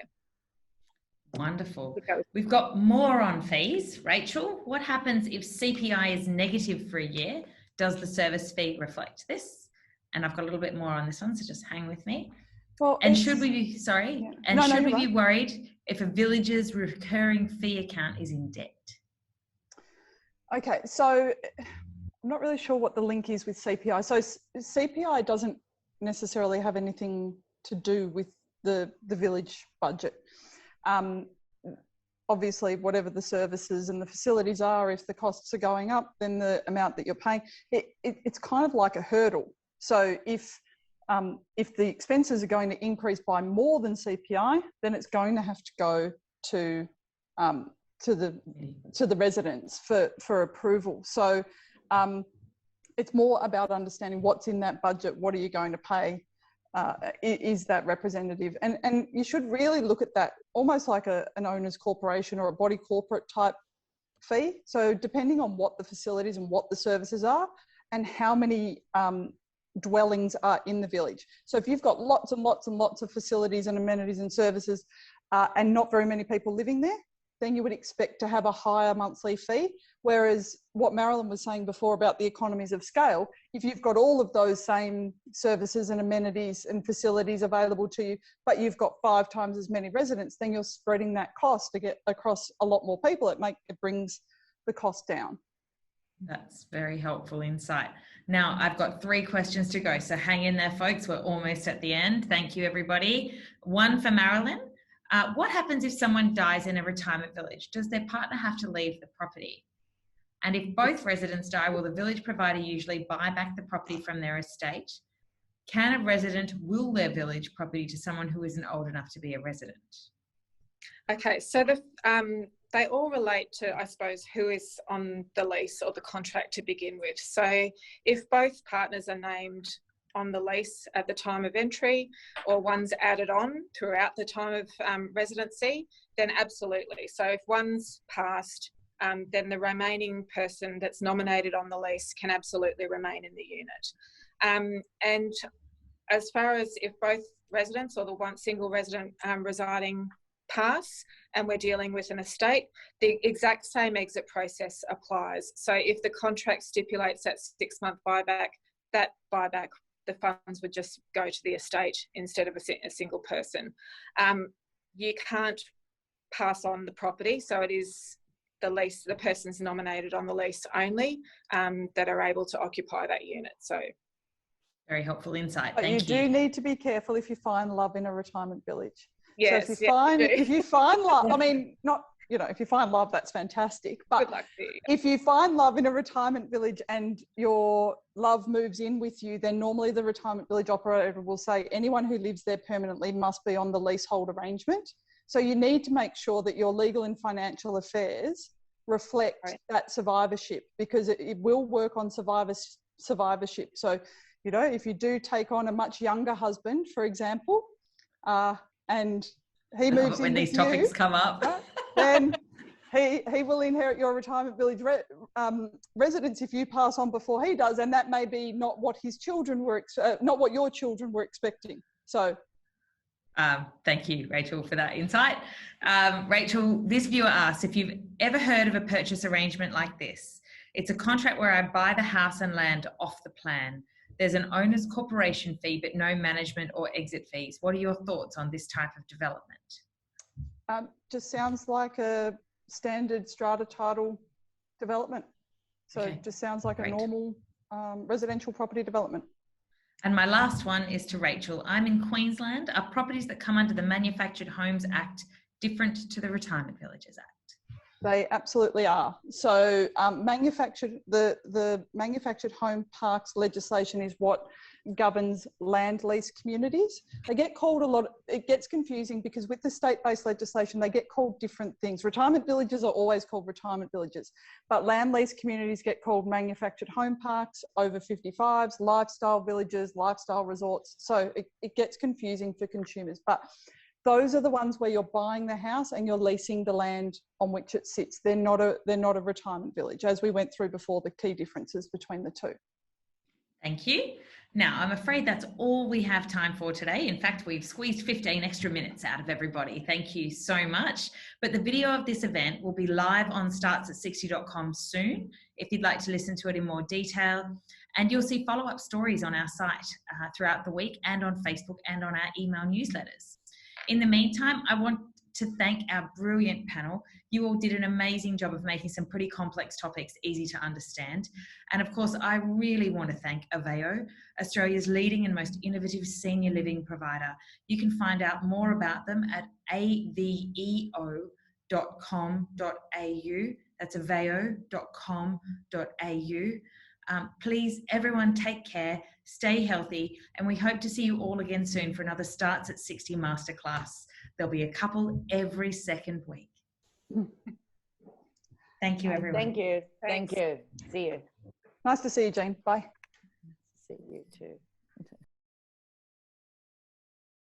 Wonderful. We've got more on fees. Rachel, what happens if CPI is negative for a year? Does the service fee reflect this? And I've got a little bit more on this one, so just hang with me. Well, and should we be, sorry, yeah. And no, should we be worried if a village's recurring fee account is in debt? Okay, so I'm not really sure what the link is with CPI. So CPI doesn't necessarily have anything to do with the village budget. Obviously, whatever the services and the facilities are, if the costs are going up, then the amount that you're paying, it's kind of like a hurdle. So if the expenses are going to increase by more than CPI, then it's going to have to go to the residents for approval. So it's more about understanding what's in that budget, what are you going to pay, is that representative? And you should really look at that almost like an owner's corporation or a body corporate type fee. So depending on what the facilities and what the services are and how many dwellings are in the village. So if you've got lots and lots and lots of facilities and amenities and services and not very many people living there, then you would expect to have a higher monthly fee. Whereas what Marilyn was saying before about the economies of scale, if you've got all of those same services and amenities and facilities available to you, but you've got 5 times as many residents, then you're spreading that cost to get across a lot more people. It brings the cost down. That's very helpful insight. Now, I've got 3 questions to go, so hang in there, folks. We're almost at the end. Thank you, everybody. One for Marilyn. What happens if someone dies in a retirement village? Does their partner have to leave the property? And if both residents die, will the village provider usually buy back the property from their estate? Can a resident will their village property to someone who isn't old enough to be a resident? Okay, so they all relate to, I suppose, who is on the lease or the contract to begin with. So if both partners are named on the lease at the time of entry, or one's added on throughout the time of residency, then absolutely. So if one's passed, then the remaining person that's nominated on the lease can absolutely remain in the unit. And as far as if both residents or the one single resident residing pass and we're dealing with an estate, the exact same exit process applies. So if the contract stipulates that 6-month buyback, that buyback, the funds would just go to the estate instead of a single person. You can't pass on the property, so it is the lease, the person's nominated on the lease only that are able to occupy that unit. So very helpful insight. But Thank you do need to be careful if you find love in a retirement village. Yes, so if you find love, I mean, not, you know, if you find love, that's fantastic. But good luck to you. If you find love in a retirement village and your love moves in with you, then normally the retirement village operator will say anyone who lives there permanently must be on the leasehold arrangement. So you need to make sure that your legal and financial affairs reflect that survivorship, because it will work on survivorship. So, you know, if you do take on a much younger husband, for example, and he moves in when these topics come up, then he will inherit your retirement village residence if you pass on before he does, and that may be not what his children were, not what your children were expecting. So, thank you, Rachel, for that insight. Rachel, this viewer asks if you've ever heard of a purchase arrangement like this. It's a contract where I buy the house and land off the plan. There's an owner's corporation fee, but no management or exit fees. What are your thoughts on this type of development? Just sounds like a standard strata title development. So it just sounds like a normal residential property development. And my last one is to Rachel. I'm in Queensland. Are properties that come under the Manufactured Homes Act different to the Retirement Villages Act? They absolutely are. So the manufactured home parks legislation is what governs land lease communities. They get called a lot, it gets confusing because with the state-based legislation, they get called different things. Retirement villages are always called retirement villages, but land lease communities get called manufactured home parks, over 55s, lifestyle villages, lifestyle resorts. So it gets confusing for consumers, but those are the ones where you're buying the house and you're leasing the land on which it sits. They're not a retirement village, as we went through before, the key differences between the two. Thank you. Now, I'm afraid that's all we have time for today. In fact, we've squeezed 15 extra minutes out of everybody. Thank you so much. But the video of this event will be live on startsat60.com soon, if you'd like to listen to it in more detail. And you'll see follow-up stories on our site throughout the week and on Facebook and on our email newsletters. In the meantime, I want to thank our brilliant panel. You all did an amazing job of making some pretty complex topics easy to understand. And of course, I really want to thank Aveo, Australia's leading and most innovative senior living provider. You can find out more about them at aveo.com.au. That's aveo.com.au. Please, everyone, take care, stay healthy, and we hope to see you all again soon for another Starts at 60 masterclass. There'll be a couple every second week. Thank you, everyone. Thank you. Thanks. Thank you. See you. Nice to see you, Jane. Bye. See you too.